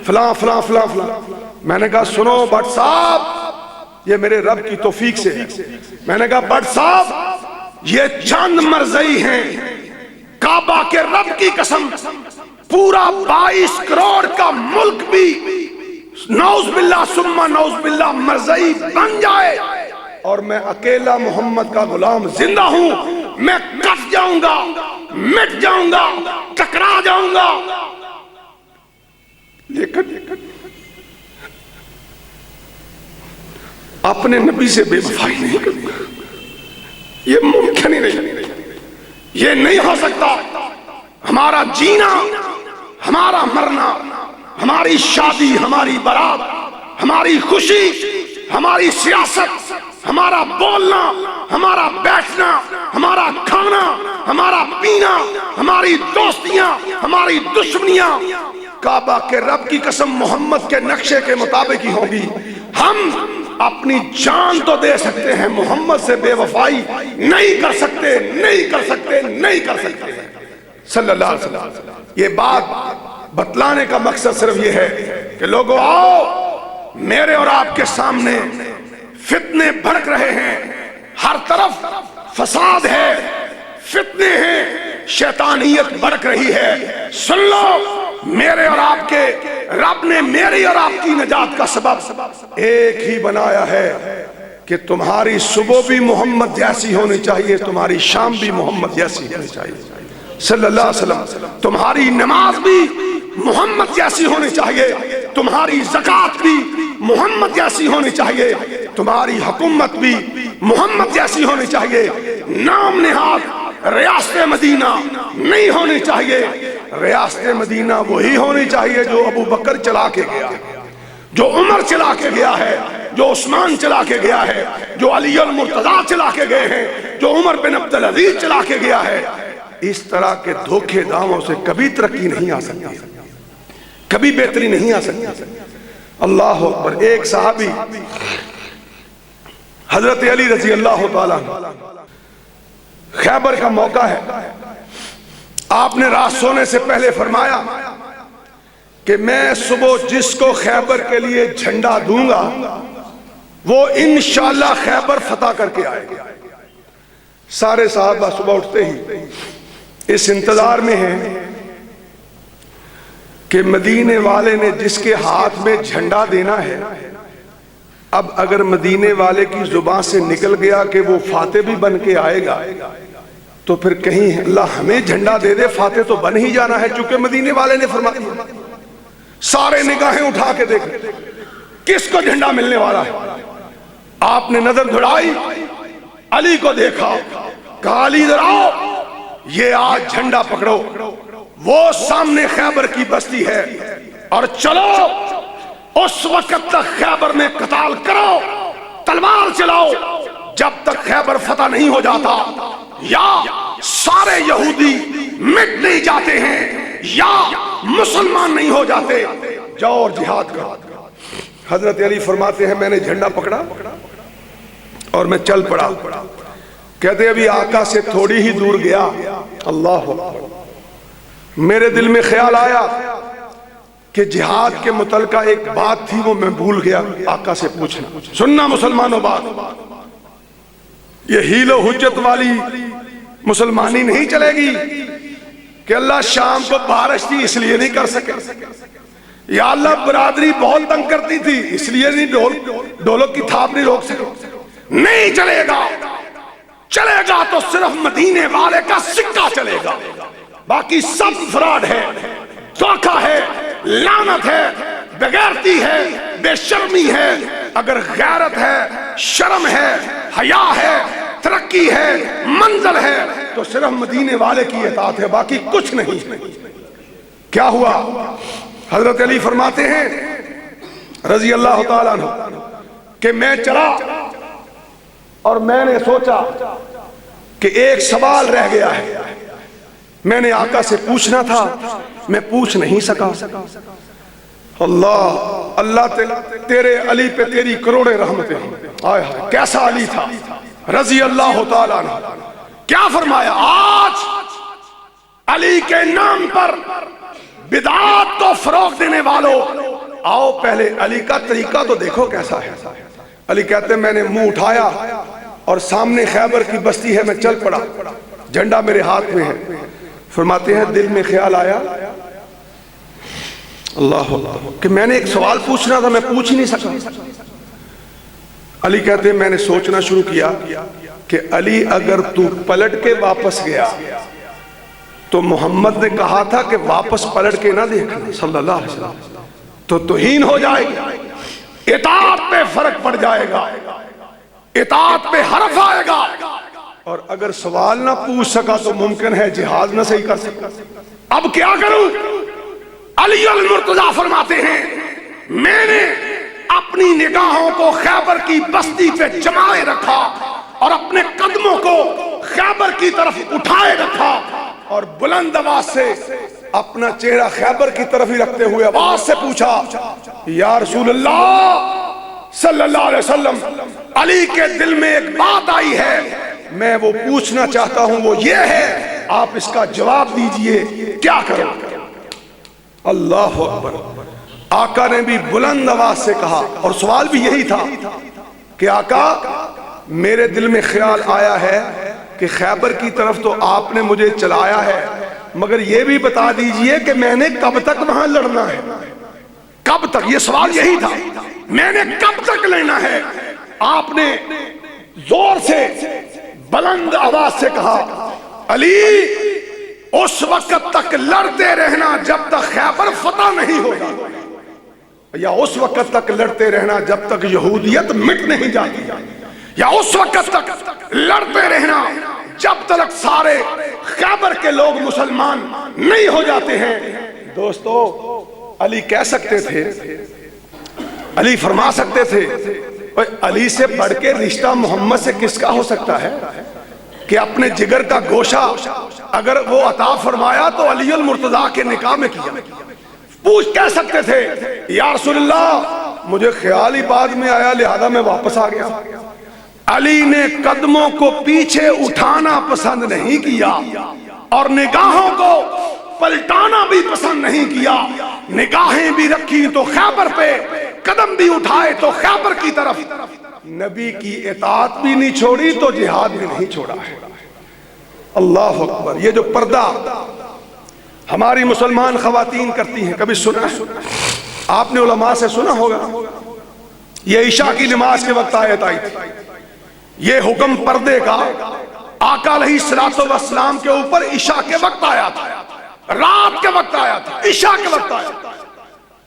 فلاں فلاں فلاں فلاں۔ میں نے کہا سنو بٹ صاحب یہ میرے رب کی توفیق سے ہے۔ میں نے کہا بٹ صاحب یہ چند مرزئی ہیں، کعبہ کے رب کی قسم پورا 22 کروڑ کا ملک بھی نعوذ باللہ ثم نعوذ باللہ مرزئی بن جائے اور میں اکیلا محمد کا غلام زندہ ہوں، میں کٹ جاؤں گا، مٹ جاؤں گا، ٹکرا جاؤں گا، لیکن اپنے نبی سے بے وفائی نہیں کروں گا، یہ ممکن ہی نہیں، یہ نہیں ہو سکتا۔ ہمارا جینا، ہمارا مرنا، ہماری شادی، ہماری برات، ہماری خوشی، ہماری سیاست، ہمارا بولنا، ہمارا بیٹھنا، ہمارا کھانا، ہمارا پینا، ہماری دوستیاں، ہماری دشمنیاں کعبہ کے رب کی قسم محمد کے نقشے کے مطابق ہی ہوگی۔ ہم اپنی جان تو دے سکتے ہیں، محمد سے بے وفائی نہیں کر سکتے، نہیں کر سکتے، نہیں کر سکتے صلی اللہ علیہ وسلم۔ یہ بات بتلانے کا مقصد صرف یہ ہے کہ لوگوں آؤ، میرے اور آپ کے سامنے فتنے بھڑک رہے ہیں، ہر طرف فساد ہے، فتنے ہیں، شیطانیت بھڑک رہی ہے۔ سن لو، میرے اور آپ کے رب نے میری اور آپ کی نجات کا سبب ایک ہی بنایا ہے کہ تمہاری صبح بھی محمد جیسی ہونی چاہیے، تمہاری شام بھی محمد جیسی ہونی چاہیے صلی اللہ علیہ وسلم، تمہاری نماز بھی محمد جیسی ہونی چاہیے، تمہاری زکوٰۃ بھی محمد جیسی ہونی چاہیے، تمہاری حکومت بھی محمد جیسی ہونی چاہیے۔ نام نہاد ریاست مدینہ نہیں ہونی چاہیے، ریاست مدینہ وہی ہونی چاہیے جو ابو بکر چلا کے گیا، جو عمر چلا کے گیا ہے، جو عثمان چلا کے گیا ہے، جو علی المرتضیٰ چلا کے گئے ہیں، جو عمر بن عبدالعزیز چلا کے گیا ہے۔ اس طرح کے دھوکے داموں سے کبھی ترقی نہیں آ سکتی، کبھی بہتری نہیں آ سکتی۔ اللہ اکبر۔ ایک صحابی حضرت علی رضی اللہ تعالیٰ، خیبر کا موقع ہے، آپ نے رات سونے سے پہلے فرمایا کہ میں صبح جس کو خیبر کے لیے جھنڈا دوں گا وہ انشاءاللہ خیبر فتح کر کے آئے گا۔ سارے صحابہ صبح اٹھتے ہی اس انتظار میں ہیں کہ مدینے والے نے جس کے ہاتھ میں جھنڈا دینا ہے، اب اگر مدینے والے کی زبان سے نکل گیا کہ وہ فاتح بھی بن کے آئے گا تو پھر کہیں اللہ ہمیں جھنڈا دے دے، فاتح تو بن ہی جانا ہے چونکہ مدینے والے نے فرمایا۔ سارے نگاہیں اٹھا کے دیکھیں کس کو جھنڈا ملنے والا ہے۔ آپ نے نظر دھڑائی، علی کو دیکھا، کہا علی ادھر آؤ، یہ آج جھنڈا پکڑو، وہ سامنے خیبر کی بستی ہے، اور چلو اس وقت تک خیبر میں قتال کرو، تلوار چلاؤ جب تک خیبر فتح نہیں ہو جاتا، یا سارے یہودی مٹ نہیں جاتے ہیں یا مسلمان نہیں ہو جاتے، جاؤ اور جہاد کرو۔ حضرت علی فرماتے ہیں میں نے جھنڈا پکڑا اور میں چل پڑا، کہتے ابھی آقا سے تھوڑی ہی دور گیا، اللہ اکبر، میرے دل میں خیال آیا کہ جہاد کے متعلقہ ایک بات تھی وہ میں بھول گیا آقا سے پوچھنا۔ سننا مسلمانوں بات، یہ ہیل و حجت والی مسلمانی نہیں چلے گی کہ اللہ شام کو بارش تھی اس لیے نہیں کر سکے، یا اللہ برادری بہت تنگ کرتی تھی اس لیے نہیں ڈولک کی تھاپ نہیں روک سکے، نہیں چلے گا۔ چلے گا تو صرف مدینے والے کا سکہ چلے گا، باقی سب فراڈ ہے، دھوکہ ہے، لعنت ہے، بغیرتی ہے، بے شرمی ہے، اگر غیرت ہے، شرم ہے، حیا ہے، ترقی ہے، منزل ہے، تو صرف مدینے والے کی اطاعت ہے، باقی کچھ نہیں۔ کیا ہوا؟ حضرت علی فرماتے ہیں رضی اللہ تعالیٰ عنہ کہ میں چلا اور میں نے سوچا کہ ایک سوال رہ گیا ہے، میں نے آقا سے پوچھنا تھا، میں پوچھ نہیں سکا۔ اللہ تیرے علی پہ تیری کروڑے رحمتیں ہیں۔ آئے ہائے کیسا علی تھا رضی اللہ تعالیٰ عنہ۔ کیا فرمایا؟ آج علی کے نام پر بدعات کو فروغ دینے والوں، آؤ پہلے علی کا طریقہ تو دیکھو کیسا ہے۔ علی کہتے ہیں میں نے منہ اٹھایا اور سامنے خیبر کی بستی ہے، میں چل پڑا، جھنڈا میرے ہاتھ میں ہے۔ فرماتے ہیں دل میں خیال آیا اللہ کہ میں نے ایک سوال پوچھنا تھا، میں پوچھ ہی نہیں سکا۔ علی کہتے ہیں میں نے سوچنا شروع کیا کہ علی اگر تو پلٹ کے واپس گیا تو محمد نے کہا تھا کہ واپس پلٹ کے نہ دیکھنا صلی اللہ علیہ وسلم، تو توہین ہو جائے گی، اطاعت پہ فرق پڑ جائے گا، اطاعت پہ حرف آئے گا، اور اگر سوال نہ پوچھ سکا تو ممکن ہے جہاد نہ صحیح کر سکا۔ اب کیا کروں؟ علی المرتضیٰ فرماتے ہیں میں نے اپنی نگاہوں کو خیبر کی بستی پہ جمائے رکھا اور اپنے قدموں کو خیبر کی طرف اٹھائے رکھا، اور بلند آواز سے اپنا چہرہ خیبر کی طرف ہی رکھتے ہوئے آواز سے پوچھا یا رسول اللہ صلی اللہ علیہ وسلم، علی کے دل میں ایک بات آئی ہے، میں وہ پوچھنا چاہتا ہوں، وہ یہ ہے، آپ اس کا جواب دیجئے، کیا کروں؟ اللہ اکبر۔ آقا نے بھی بلند آواز سے کہا، اور سوال بھی یہی تھا کہ آقا میرے دل میں خیال آیا ہے کہ خیبر کی طرف تو آپ نے مجھے چلایا ہے، مگر یہ بھی بتا دیجئے کہ میں نے کب تک وہاں لڑنا ہے، کب تک؟ یہ سوال یہی تھا، میں نے کب تک لینا ہے؟ آپ نے زور سے بلند آواز سے کہا علی اس وقت تک لڑتے رہنا جب تک خیبر فتح نہیں ہوگا، یا اس وقت تک لڑتے رہنا جب تک یہودیت مٹ نہیں جاتی، یا اس وقت تک لڑتے رہنا جب تک سارے خیبر کے لوگ مسلمان نہیں ہو جاتے ہیں۔ دوستو علی کہہ سکتے تھے، علی فرما سکتے تھے، علی سے بڑھ کے رشتہ محمد سے کس کا ہو سکتا ہے کہ اپنے جگر کا گوشہ اگر وہ عطا فرمایا تو علی المرتضیٰ کے نکاح میں کیا۔ پوچھ کہہ سکتے تھے یا رسول اللہ مجھے خیال ہی بعد میں آیا لہذا میں واپس آ گیا۔ علی نے قدموں کو پیچھے اٹھانا پسند نہیں کیا اور نگاہوں کو پلٹانا بھی پسند نہیں کیا، نگاہیں بھی رکھی تو خیبر پہ، قدم بھی اٹھائے تو خیبر کی طرف، نبی کی اطاعت بھی نہیں چھوڑی تو جہاد بھی نہیں چھوڑا ہے۔ اللہ اکبر۔ یہ جو پردہ ہماری مسلمان خواتین کرتی ہیں، کبھی سنا ہے؟ آپ نے علماء سے سنا ہوگا، یہ عشاء کی نماز کے وقت آیت آئی تھی، یہ حکم پردے کا آقا علیہ السلام کے اوپر عشاء کے وقت آیا تھا، رات کے وقت آیا تھا، عشاء کے وقت آیا تھا۔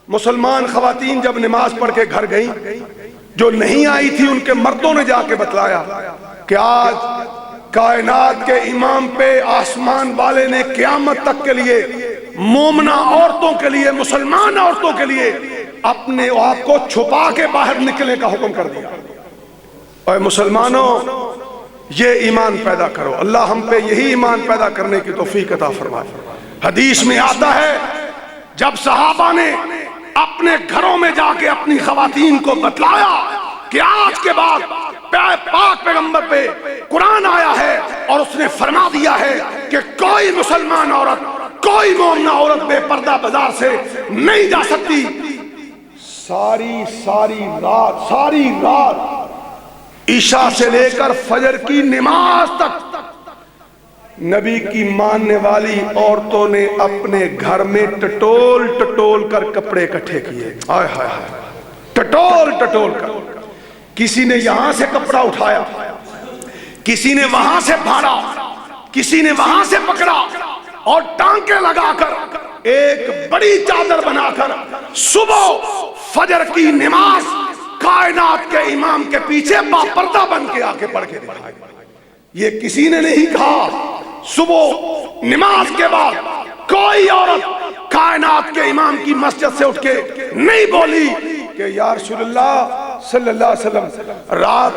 مسلمان خواتین جب نماز پڑھ کے گھر گئیں، جو نہیں آئی تھی ان کے مردوں نے جا کے بتلایا کہ آج کائنات کے امام پہ آسمان والے نے قیامت تک کے لیے مومنہ عورتوں کے لیے، مسلمان عورتوں کے لیے اپنے آپ کو چھپا کے باہر نکلنے کا حکم کر دیا۔ اور مسلمانوں یہ ایمان پیدا کرو، اللہ ہم پہ یہی ایمان پیدا کرنے کی توفیق عطا فرمائے۔ حدیث میں آتا ہے جب صحابہ نے اپنے گھروں میں جا کے اپنی خواتین کو بتلایا کہ آج کے بعد پاک پیغمبر پہ قرآن آیا ہے اور اس نے فرما دیا ہے کہ کوئی مسلمان عورت، کوئی مومنہ عورت بے پردہ بازار سے نہیں جا سکتی، ساری رات عشاء سے لے کر فجر کی نماز تک نبی کی ماننے والی عورتوں نے اپنے گھر میں ٹٹول کر کپڑے اکٹھے کیے، ہائے ہائے ہائے، ٹٹول کر، کسی نے یہاں سے کپڑا اٹھایا، کسی نے وہاں سے پھاڑا، کسی نے وہاں سے پکڑا، اور ٹانکے لگا کر ایک بڑی چادر بنا کر صبح فجر کی نماز کائنات کے امام کے پیچھے باپردہ بن کے آ کے پڑھ کے دکھائے. یہ کسی نے نہیں کہا. صبح نماز کے بعد کوئی عورت کائنات کے امام کی مسجد سے اٹھ کے نہیں بولی کہ یا رسول اللہ صلی اللہ علیہ وسلم رات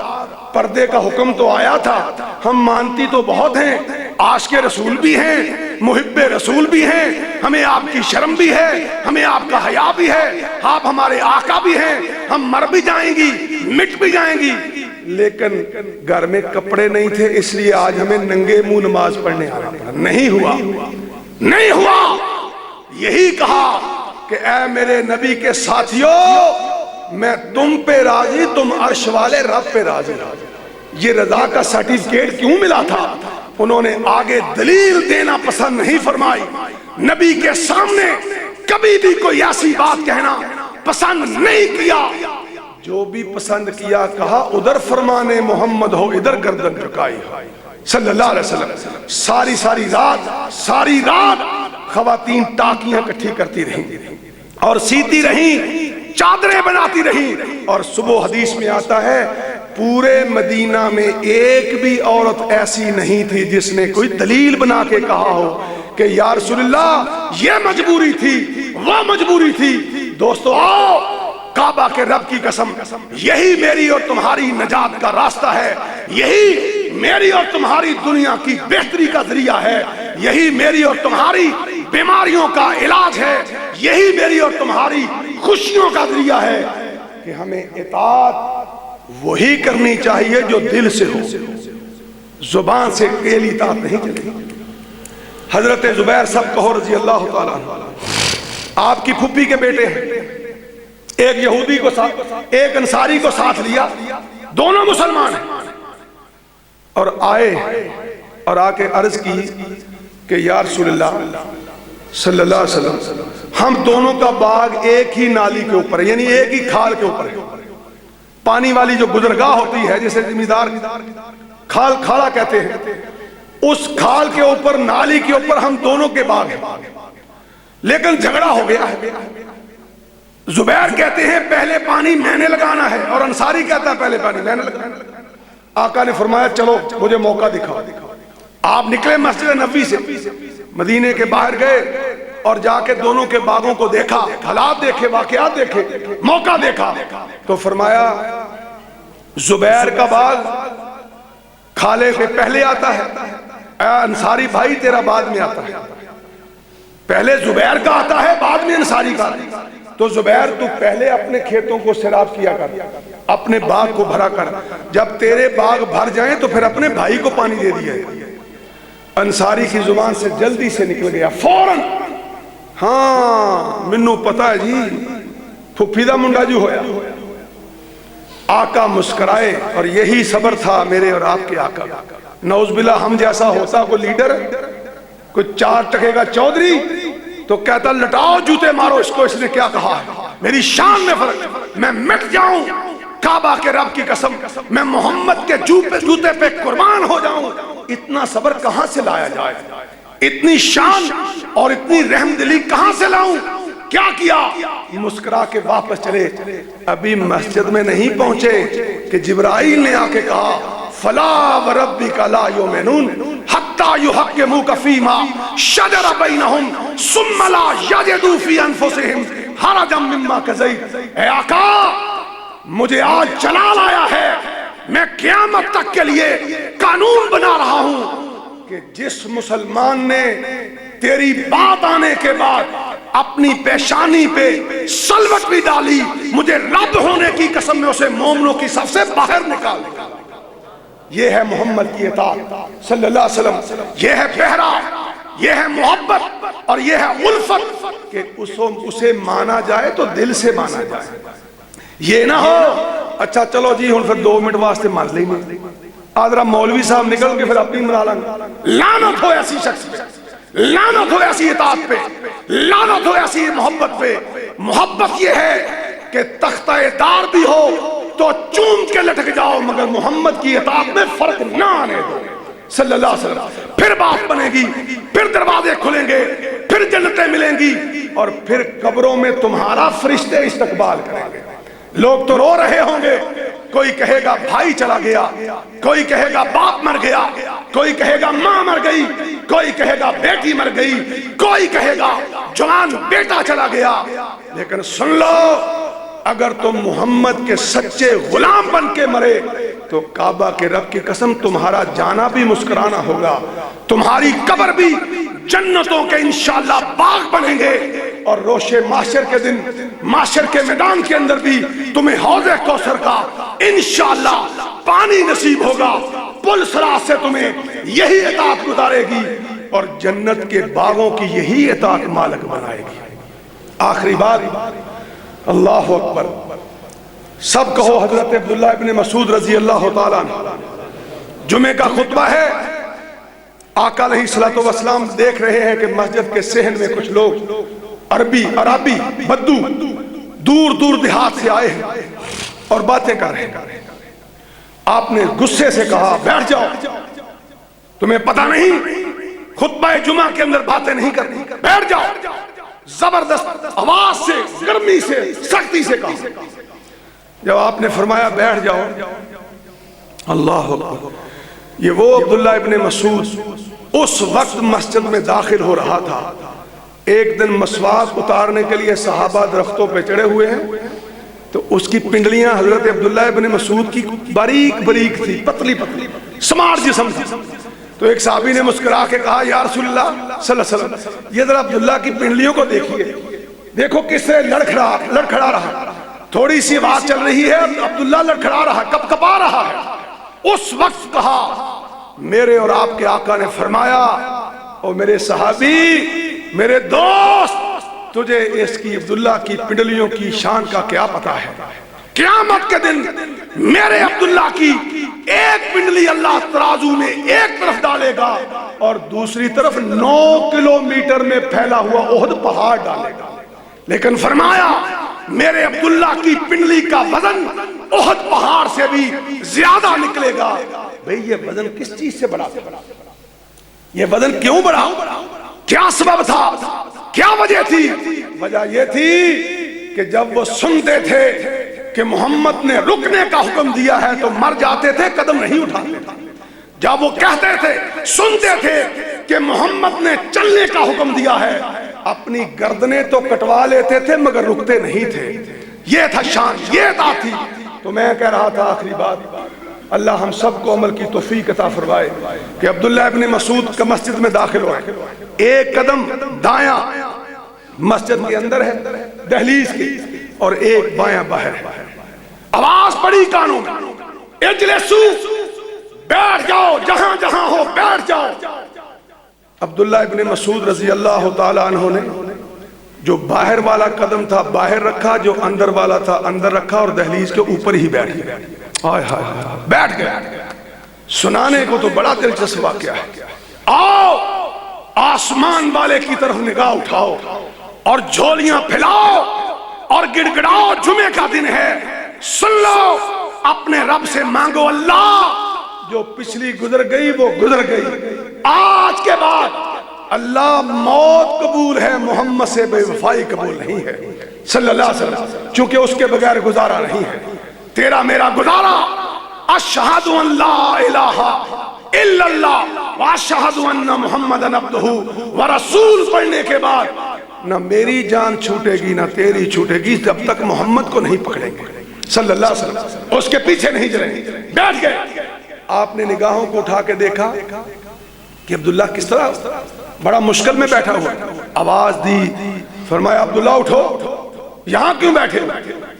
پردے کا حکم تو آیا تھا, ہم مانتی تو بہت ہیں, عاشق رسول بھی ہیں, محب رسول بھی ہیں, ہمیں آپ کی شرم بھی ہے, ہمیں آپ کا حیا بھی ہے, آپ ہمارے آقا بھی ہیں, ہم مر بھی جائیں گی مٹ بھی جائیں گی, لیکن گھر میں کپڑے نہیں تھے اس لیے آج ہمیں ننگے منہ نماز پڑھنے آنا پڑا. نہیں ہوا, نہیں ہوا. یہی کہا کہ اے میرے نبی کے ساتھیوں میں تم پہ راضی, تم عرش والے رب پہ راضی. یہ رضا کا سرٹیفکیٹ کیوں ملا تھا؟ انہوں نے آگے دلیل دینا پسند نہیں فرمائی. نبی کے سامنے کبھی بھی کوئی ایسی بات کہنا پسند نہیں کیا. جو بھی پسند کیا کہا ادھر فرمانے محمد ہو ادھر گردن جھکائی صلی اللہ علیہ وسلم. ساری رات خواتین ٹاکیاں اکٹھی کرتی رہیں اور سیتی رہیں, چادریں بناتی رہیں, اور صبح حدیث میں آتا ہے پورے مدینہ میں ایک بھی عورت ایسی نہیں تھی جس نے کوئی دلیل بنا کے کہا ہو کہ یا رسول اللہ یہ مجبوری تھی وہ مجبوری تھی. دوستو آؤ, کعبہ کے رب کی قسم یہی میری اور تمہاری نجات کا راستہ ہے, یہی میری اور تمہاری دنیا کی بہتری کا ذریعہ ہے, یہی میری اور تمہاری بیماریوں کا علاج ہے, یہی میری اور تمہاری خوشیوں کا ذریعہ ہے کہ ہمیں اطاعت وہی کرنی چاہیے جو دل سے ہو, زبان سے کیلی اطاعت نہیں چلے. حضرت زبیر سب کہو رضی اللہ تعالیٰ عنہ آپ کی پھپھی کے بیٹے ہیں. ایک یہودی کو ساتھ ایک انصاری کو ساتھ لیا, دونوں مسلمان ہیں, اور آئے اور آ کے عرض کی کہ یا رسول اللہ صلی اللہ علیہ وسلم ہم دونوں کا باغ ایک ہی نالی کے اوپر ہے, یعنی ایک ہی کھال کے اوپر ہے. پانی والی جو گزرگاہ ہوتی ہے جسے زمیندار کھال کھاڑا کہتے ہیں, اس کھال کے اوپر نالی کے اوپر ہم دونوں کے باغ ہیں, لیکن جھگڑا ہو گیا ہے. زبیر کہتے ہیں پہلے پانی میں نے لگانا ہے, اور انصاری کہتا ہے پہلے پانی میں نے لگانا ہے. آقا نے فرمایا چلو مجھے موقع دکھاؤ. آپ نکلے مسجد نبوی سے, مدینے کے باہر گئے اور جا کے دونوں کے باغوں کو دیکھا, حالات دیکھے, واقعات دیکھے, موقع دیکھا, تو فرمایا زبیر کا باغ کھالے پہ پہلے آتا ہے, اے انصاری بھائی تیرا بعد میں آتا ہے. پہلے زبیر کا آتا ہے بعد میں انصاری کا. تو زبیر تو پہلے اپنے کھیتوں کو سیراب کیا کر, اپنے باغ کو بھرا کر, جب تیرے باغ بھر جائیں تو پھر اپنے بھائی کو پانی دے دیا. انصاری کی زبان سے جلدی سے نکل گیا فوراً, ہاں منو پتا ہے جی پھپھی دا منڈا جو ہویا. آقا مسکرائے, اور یہی صبر تھا میرے اور آپ کے آقا. نعوذ باللہ ہم جیسا ہوتا کوئی لیڈر, کوئی 4 ٹکے کا چودھری, تو کہتا لٹاؤ جوتے مارو اس کو, اس نے کیا کہا ہے, میری شان میں فرق, میں مٹ جاؤں کعبہ کے رب کی قسم, میں محمد کے جوتے پہ قربان ہو جاؤں. اتنا صبر کہاں سے لایا جائے, اتنی شان اور اتنی رحم دلی کہاں سے لاؤں. کیا کیا, مسکرا کے واپس چلے. ابھی مسجد میں نہیں پہنچے کہ جبرائیل نے آ کے کہا فلا وربک لا یؤمنون حتی یحکموک فیما شجر بینہم ثم لا یجدوا فی انفسہم حرجا مما قضیت. اے آقا مجھے آج جلال آیا ہے, میں قیامت تک کے لیے قانون بنا رہا ہوں کہ جس مسلمان نے تیری بات آنے کے بعد اپنی پیشانی پہ سلوٹ بھی ڈالی, مجھے رب ہونے کی قسم میں اسے مومنوں کی صف سے باہر نکال. یہ ہے محمد کی اطاعت صلی اللہ علیہ وسلم, یہ ہے پہرا, یہ ہے محبت, اور یہ ہے الفت کہ اسے مانا جائے تو دل سے مانا جائے. یہ نہ ہو اچھا چلو جی ہوں پھر 2 منٹ واسطے مان لیں گے, آدھرا مولوی صاحب نکل کے پھر اپنی منا لیں گے. لعنت ہو ایسی شخص پہ, لعنت ہو ایسی اطاعت پہ, لعنت ہو ایسی محبت پہ. محبت یہ ہے کہ تختہ دار بھی ہو تو چوم کے لٹک جاؤ, مگر محمد کی اطاعت میں فرق نہ آنے دو صلی اللہ علیہ وسلم. پھر بات بنے گی, پھر دروازے کھلیں گے, پھر پھر جنتیں ملیں گی اور پھر قبروں میں تمہارا فرشتے استقبال کریں گے۔ لوگ تو رو رہے ہوں گے، کوئی کہے گا بھائی چلا گیا، کوئی کہے گا باپ مر گیا، کوئی کہے گا ماں مر گئی، کوئی کہے گا بیٹی مر گئی، کوئی کہے گا جوان بیٹا چلا گیا۔ لیکن سن لو، اگر تم محمد کے سچے غلام بن کے مرے تو کعبہ کے رب کی قسم تمہارا جانا بھی مسکرانا ہوگا، تمہاری قبر بھی جنتوں کے انشاءاللہ باغ بنیں گے، اور روش محشر کے دن محشر کے میدان کے اندر بھی تمہیں حوض کوثر کا انشاءاللہ پانی نصیب ہوگا، پل صراط سے تمہیں یہی اطاعت گزارے گی اور جنت کے باغوں کی یہی اطاعت مالک بنائے گی۔ آخری بات، اللہ اکبر، سب کہو حضرت عبداللہ ابن مسعود رضی اللہ تعالیٰ عنہ۔ جمعہ کا خطبہ ہے، آقا علیہ الصلوۃ والسلام دیکھ رہے ہیں کہ مسجد کے صحن میں کچھ لوگ عربی بدو دور دور دیہات سے آئے ہیں اور باتیں کر رہے ہیں۔ آپ نے غصے سے کہا بیٹھ جاؤ، تمہیں پتہ نہیں خطبہ جمعہ کے اندر باتیں نہیں کرنی، بیٹھ جاؤ۔ زبردست آواز سے، گرمی سے، سختی سے کہا۔ جب آپ نے فرمایا بیٹھ جاؤ، اللہ اکبر، یہ وہ عبداللہ ابن مسعود اس وقت مسجد میں داخل ہو رہا تھا۔ ایک دن مسواک اتارنے کے لیے صحابہ درختوں پہ چڑھے ہوئے ہیں، تو اس کی پنڈلیاں حضرت عبداللہ ابن مسعود کی باریک باریک تھی، پتلی پتلی، سمارٹ جسم تھی۔ تو ایک صحابی نے مسکرا کے کہا یا رسول اللہ صلی اللہ علیہ وسلم، یہ ذرا عبداللہ کی پنڈلیوں کو دیکھیے، دیکھو کس سے لڑکھڑا رہا، تھوڑی سی بات چل رہی ہے، عبداللہ لڑکھڑا رہا، کپ کپا رہا ہے۔ اس وقت کہا، میرے اور آپ کے آقا نے فرمایا، او میرے صحابی، میرے دوست، تجھے اس کی عبداللہ کی پنڈلیوں کی شان کا کیا پتا ہے؟ قیامت کے دن میرے عبداللہ کی ایک پنڈلی اللہ ترازو میں ایک طرف ڈالے گا اور دوسری طرف 9 کلومیٹر میں پھیلا ہوا احد پہاڑ ڈالے گا۔ لیکن فرمایا میرے عبداللہ کی پنڈلی کا وزن احد پہاڑ سے بھی زیادہ نکلے گا۔ بھئی یہ وزن کس چیز سے بڑھا؟ یہ وزن کیوں بڑھا؟ کیا سبب تھا؟ کیا وجہ تھی؟ وجہ یہ تھی کہ جب وہ سنتے تھے کہ محمد نے رکنے کا حکم دیا ہے تو مر جاتے تھے، قدم نہیں اٹھاتے تھے۔ جب وہ کہتے تھے، سنتے تھے کہ محمد نے چلنے کا حکم دیا ہے، اپنی گردنیں تو کٹوا لیتے تھے مگر رکتے نہیں تھے۔ یہ تھا شان، یہ اطاعت تھی۔ تو میں کہہ رہا تھا آخری بات، اللہ ہم سب کو عمل کی توفیق عطا فرمائے کہ عبداللہ ابن مسعود کا مسجد میں داخل ہوئے، ایک قدم دایاں مسجد کے اندر ہے دہلیز کی، اور ایک بایاں باہر ہے۔ آواز پڑی کانوں میں، اجلسو، بیٹھ جاؤ، جہاں جہاں ہو بیٹھ جاؤ۔ عبداللہ ابن مسعود رضی اللہ تعالیٰ عنہ نے جو باہر والا قدم تھا باہر رکھا، جو اندر والا تھا اندر رکھا، اور دہلیز کے اوپر ہی بیٹھ گئے۔ آئے ہائے، بیٹھ گئے۔ سنانے کو تو بڑا دلچسپ واقعہ ہے۔ آؤ آسمان والے کی طرف نگاہ اٹھاؤ اور جھولیاں پھیلاؤ اور گڑ گڑاؤ، جمعے کا دن ہے، سن لو، اپنے رب سے مانگو، اللہ جو پچھلی گزر گئی وہ گزر گئی، آج کے بعد اللہ موت قبول ہے، محمد سے بے وفائی قبول نہیں ہے صلی اللہ علیہ وسلم، چونکہ اس کے بغیر گزارا نہیں ہے۔ تیرا میرا گزارا اشہد ان لا الہ الا اللہ واشہد ان محمد عبدہ ورسول پڑھنے کے بعد نہ میری جان چھوٹے گی نہ تیری چھوٹے گی جب تک محمد کو نہیں پکڑیں گے صلی اللہ علیہ وسلم، اس کے پیچھے نہیں چلیں گے۔ بیٹھ گئے۔ آپ نے نگاہوں کو اٹھا کے دیکھا کہ عبداللہ کس طرح بڑا مشکل میں بیٹھا ہوا، آواز دی، فرمایا عبداللہ اٹھو، یہاں کیوں بیٹھے ہو؟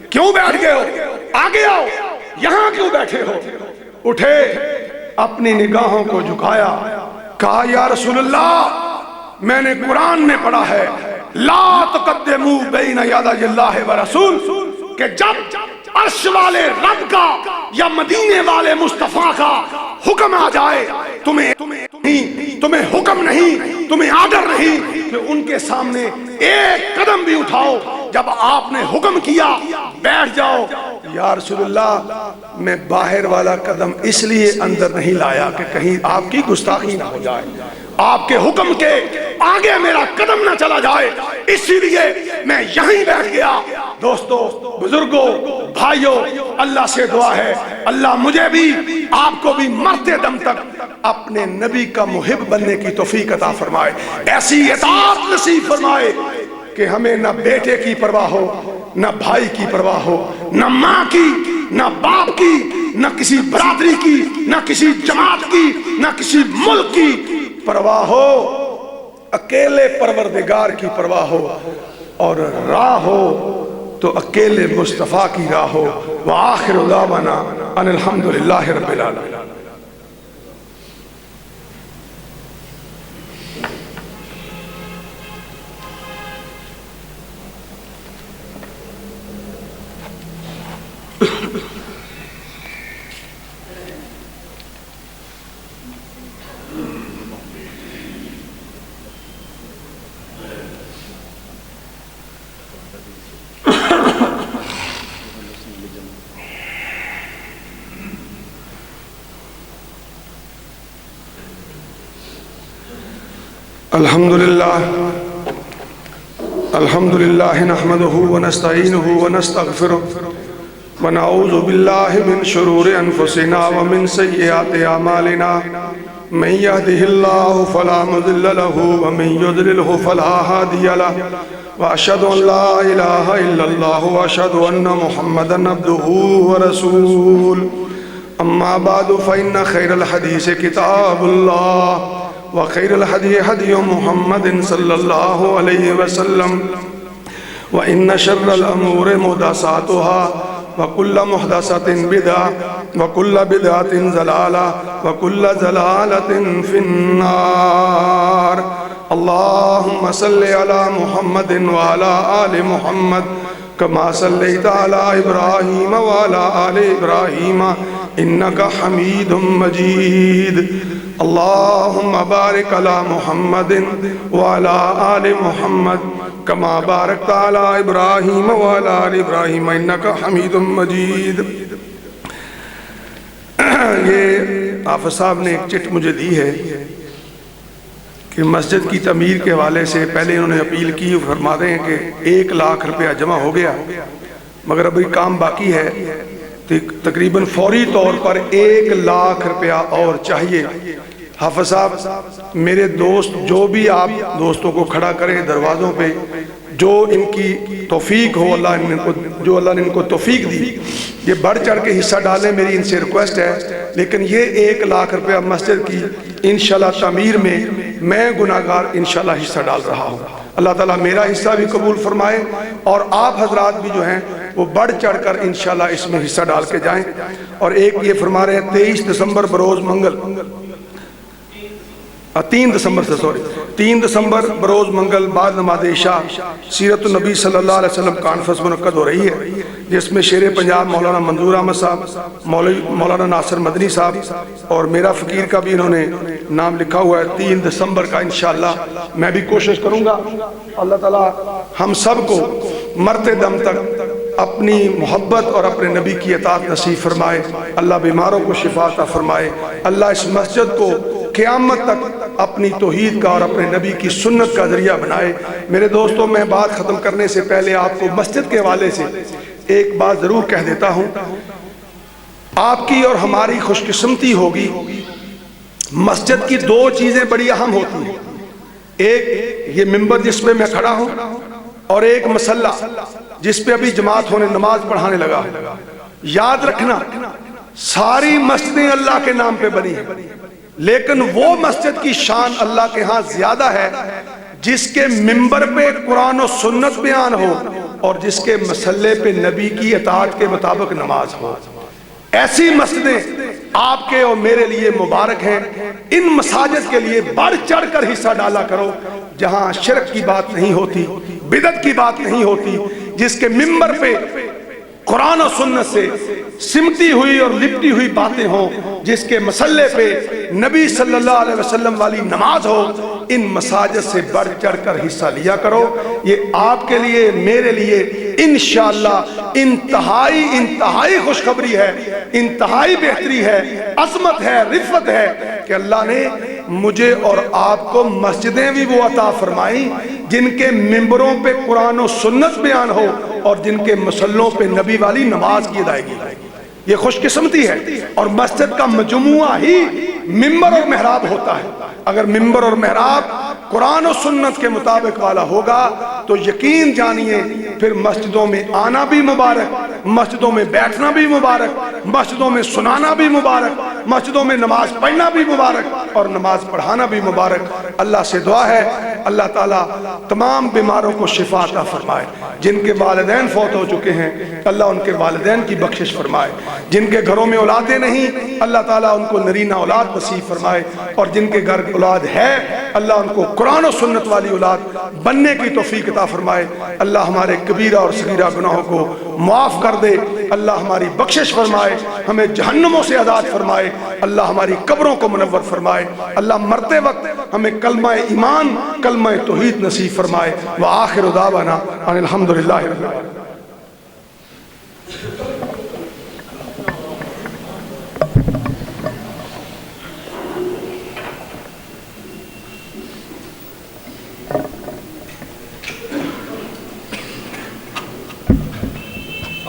کیوں بیٹھ گئے ہو؟ آگے آؤ، یہاں کیوں بیٹھے ہو؟ اٹھے، اپنی نگاہوں کو جھکایا، کہا یا رسول اللہ، میں نے قرآن میں پڑھا ہے لا تقدموا بین یدی اللہ ورسول، کہ جب عرش والے رب کا یا مدینے والے مصطفیٰ کا حکم آ جائے، تمہیں حکم نہیں، تمہیں آرڈر نہیں کہ ان کے سامنے ایک قدم بھی اٹھاؤ۔ جب آپ نے حکم کیا بیٹھ جاؤ، یا رسول اللہ میں باہر والا قدم اس لیے اندر نہیں لایا کہ کہیں آپ کی گستاخی نہ ہو جائے، آپ کے حکم کے آگے میرا قدم نہ چلا جائے، اسی لیے میں یہیں بیٹھ گیا۔ دوستو، بزرگوں، بھائیوں، اللہ سے دعا ہے اللہ مجھے بھی آپ کو بھی مرتے دم تک اپنے نبی کا محب بننے کی توفیق عطا فرمائے، ایسی اطاعت نصیب فرمائے کہ ہمیں نہ بیٹے کی پرواہ ہو، نہ بھائی کی پرواہ ہو، نہ ماں کی، نہ باپ کی، نہ کسی برادری کی، نہ کسی جماعت کی، نہ کسی ملک کی پرواہ ہو، اکیلے پروردگار کی پرواہ ہو، اور راہ ہو تو اکیلے مصطفیٰ کی راہ ہو۔ وآخر دعوانا ان الحمدللہ رب العالمین۔ الحمدللہ نحمده ونستعینه ونستغفره ونعوذ باللہ من شرور انفسنا ومن سیئات اعمالنا، من يهده الله فلا مضل له ومن يضلله فلا هادي له، واشهد ان لا اله الا الله واشهد ان محمدا عبده ورسوله۔ اما بعد فان خیر الحدیث کتاب اللہ، وخیر الہدی ہدی محمد صلی اللہ علیہ وسلم، وإن شر الأمور محدثاتها وكل محدثة بدعة وكل بدعة ضلالة وكل ضلالة في النار۔ اللهم صل على محمد وعلى آل محمد كما صليت على إبراهيم وعلى آل إبراهيم إنك حميد مجيد۔ اللهم بارك على محمد وعلى آل محمد كما باركت على إبراهيم وعلى آل إبراهيم إنك حميد مجيد۔ یہ حافظ صاحب نے ایک چٹ مجھے دی ہے کہ مسجد کی تعمیر کے حوالے سے پہلے انہوں نے اپیل کی، فرماتے ہیں کہ 1 لاکھ روپیہ جمع ہو گیا، مگر ابھی کام باقی ہے، تقریباً فوری طور پر 1 لاکھ روپیہ اور چاہیے۔ حافظ صاحب میرے دوست، جو بھی آپ دوستوں کو کھڑا کریں دروازوں پہ، جو ان کی توفیق ہو، جو اللہ نے ان کو توفیق دی، یہ بڑھ چڑھ کے حصہ ڈالیں، میری ان سے ریکویسٹ ہے۔ لیکن یہ 1 لاکھ روپیہ مسجد کی انشاءاللہ تعمیر میں گناہگار انشاءاللہ حصہ ڈال رہا ہوں۔ اللہ تعالیٰ میرا حصہ بھی قبول فرمائے، اور آپ حضرات بھی جو ہیں وہ بڑھ چڑھ کر انشاءاللہ اس میں حصہ ڈال کے جائیں۔ اور ایک یہ فرما رہے ہیں 23 دسمبر بروز منگل، 3 دسمبر بروز منگل بعد نماز عشاء سیرت النبی صلی اللہ علیہ وسلم کانفرنس منعقد ہو رہی ہے، جس میں شیر پنجاب مولانا منظور احمد صاحب، مولانا ناصر مدنی صاحب اور میرا فقیر کا بھی انہوں نے نام لکھا ہوا ہے 3 دسمبر کا۔ انشاءاللہ میں بھی کوشش کروں گا اللہ تعالیٰ ہم سب کو مرتے دم تک اپنی محبت اور اپنے نبی کی اطاعت نصیب فرمائے، اللہ بیماروں کو شفا عطا فرمائے، اللہ اس مسجد کو قیامت تک اپنی توحید کا اور اپنے نبی کی سنت کا ذریعہ بنائے۔ میرے دوستوں، میں بات ختم کرنے سے پہلے آپ کو مسجد کے حوالے سے ایک بات ضرور کہہ دیتا ہوں۔ آپ کی اور ہماری خوش قسمتی ہوگی، مسجد کی 2 چیزیں بڑی اہم ہوتی ہیں، ایک یہ ممبر جس پہ میں کھڑا ہوں، اور ایک مصلی جس پہ ابھی جماعت ہونے نماز پڑھانے لگا۔ یاد رکھنا ساری مسجدیں اللہ کے نام پہ بنی ہیں، لیکن وہ مسجد کی شان اللہ کے ہاں زیادہ ہے جس کے ممبر پہ قرآن و سنت بیان ہو اور جس کے مصلی پہ نبی کی اطاعت کے مطابق نماز ہو۔ ایسی مسجدیں آپ کے اور میرے لیے مبارک ہیں۔ ان مساجد کے لیے بڑھ چڑھ کر حصہ ڈالا کرو، جہاں شرک کی بات نہیں ہوتی، بدعت کی بات نہیں ہوتی، جس کے ممبر پہ قرآن و سنت سے سمٹی ہوئی اور لپٹی ہوئی باتیں ہوں، جس کے مصلی پہ نبی صلی اللہ علیہ وسلم والی نماز ہو۔ ان مساجد سے بڑھ چڑھ کر حصہ لیا کرو، یہ آپ کے لیے میرے لیے انشاءاللہ انتہائی خوشخبری ہے، انتہائی بہتری ہے، عظمت ہے، رفعت ہے کہ اللہ نے مجھے اور آپ کو مسجدیں بھی وہ عطا فرمائیں جن کے ممبروں پہ قرآن و سنت بیان ہو اور جن کے مسلوں پہ نبی والی نماز کی ادائیگی ہو۔ یہ خوش قسمتی ہے۔ اور مسجد کا مجموعہ ہی ممبر اور محراب ہوتا ہے۔ اگر ممبر اور محراب قرآن و سنت کے مطابق والا ہوگا تو یقین جانیے پھر مسجدوں میں آنا بھی مبارک، مسجدوں میں بیٹھنا بھی مبارک، مسجدوں میں سنانا بھی مبارک، مسجدوں میں نماز پڑھنا بھی مبارک اور نماز پڑھانا بھی مبارک۔ اللہ سے دعا ہے اللہ تعالیٰ تمام بیماروں کو شفا عطا فرمائے۔ جن کے والدین فوت ہو چکے ہیں اللہ ان کے والدین کی بخشش فرمائے۔ جن کے گھروں میں اولادیں نہیں اللہ تعالیٰ ان کو نرینہ اولاد نصیب فرمائے، اور جن کے گھر اولاد ہے اللہ ان کو قرآن و سنت والی اولاد بننے کی توفیق عطا فرمائے۔ اللہ ہمارے کبیرہ اور صغیرہ گناہوں کو معاف کر دے، اللہ ہماری بخشش فرمائے، ہمیں جہنموں سے آزاد فرمائے، اللہ ہماری قبروں کو منور فرمائے، اللہ مرتے وقت ہمیں کلمہ ایمان کلمہ توحید نصیب فرمائے۔ وآخر دعوانا ان الحمدللہ رب العالمین۔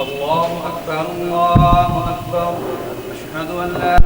الله أكبر الله أكبر أشهد أن لا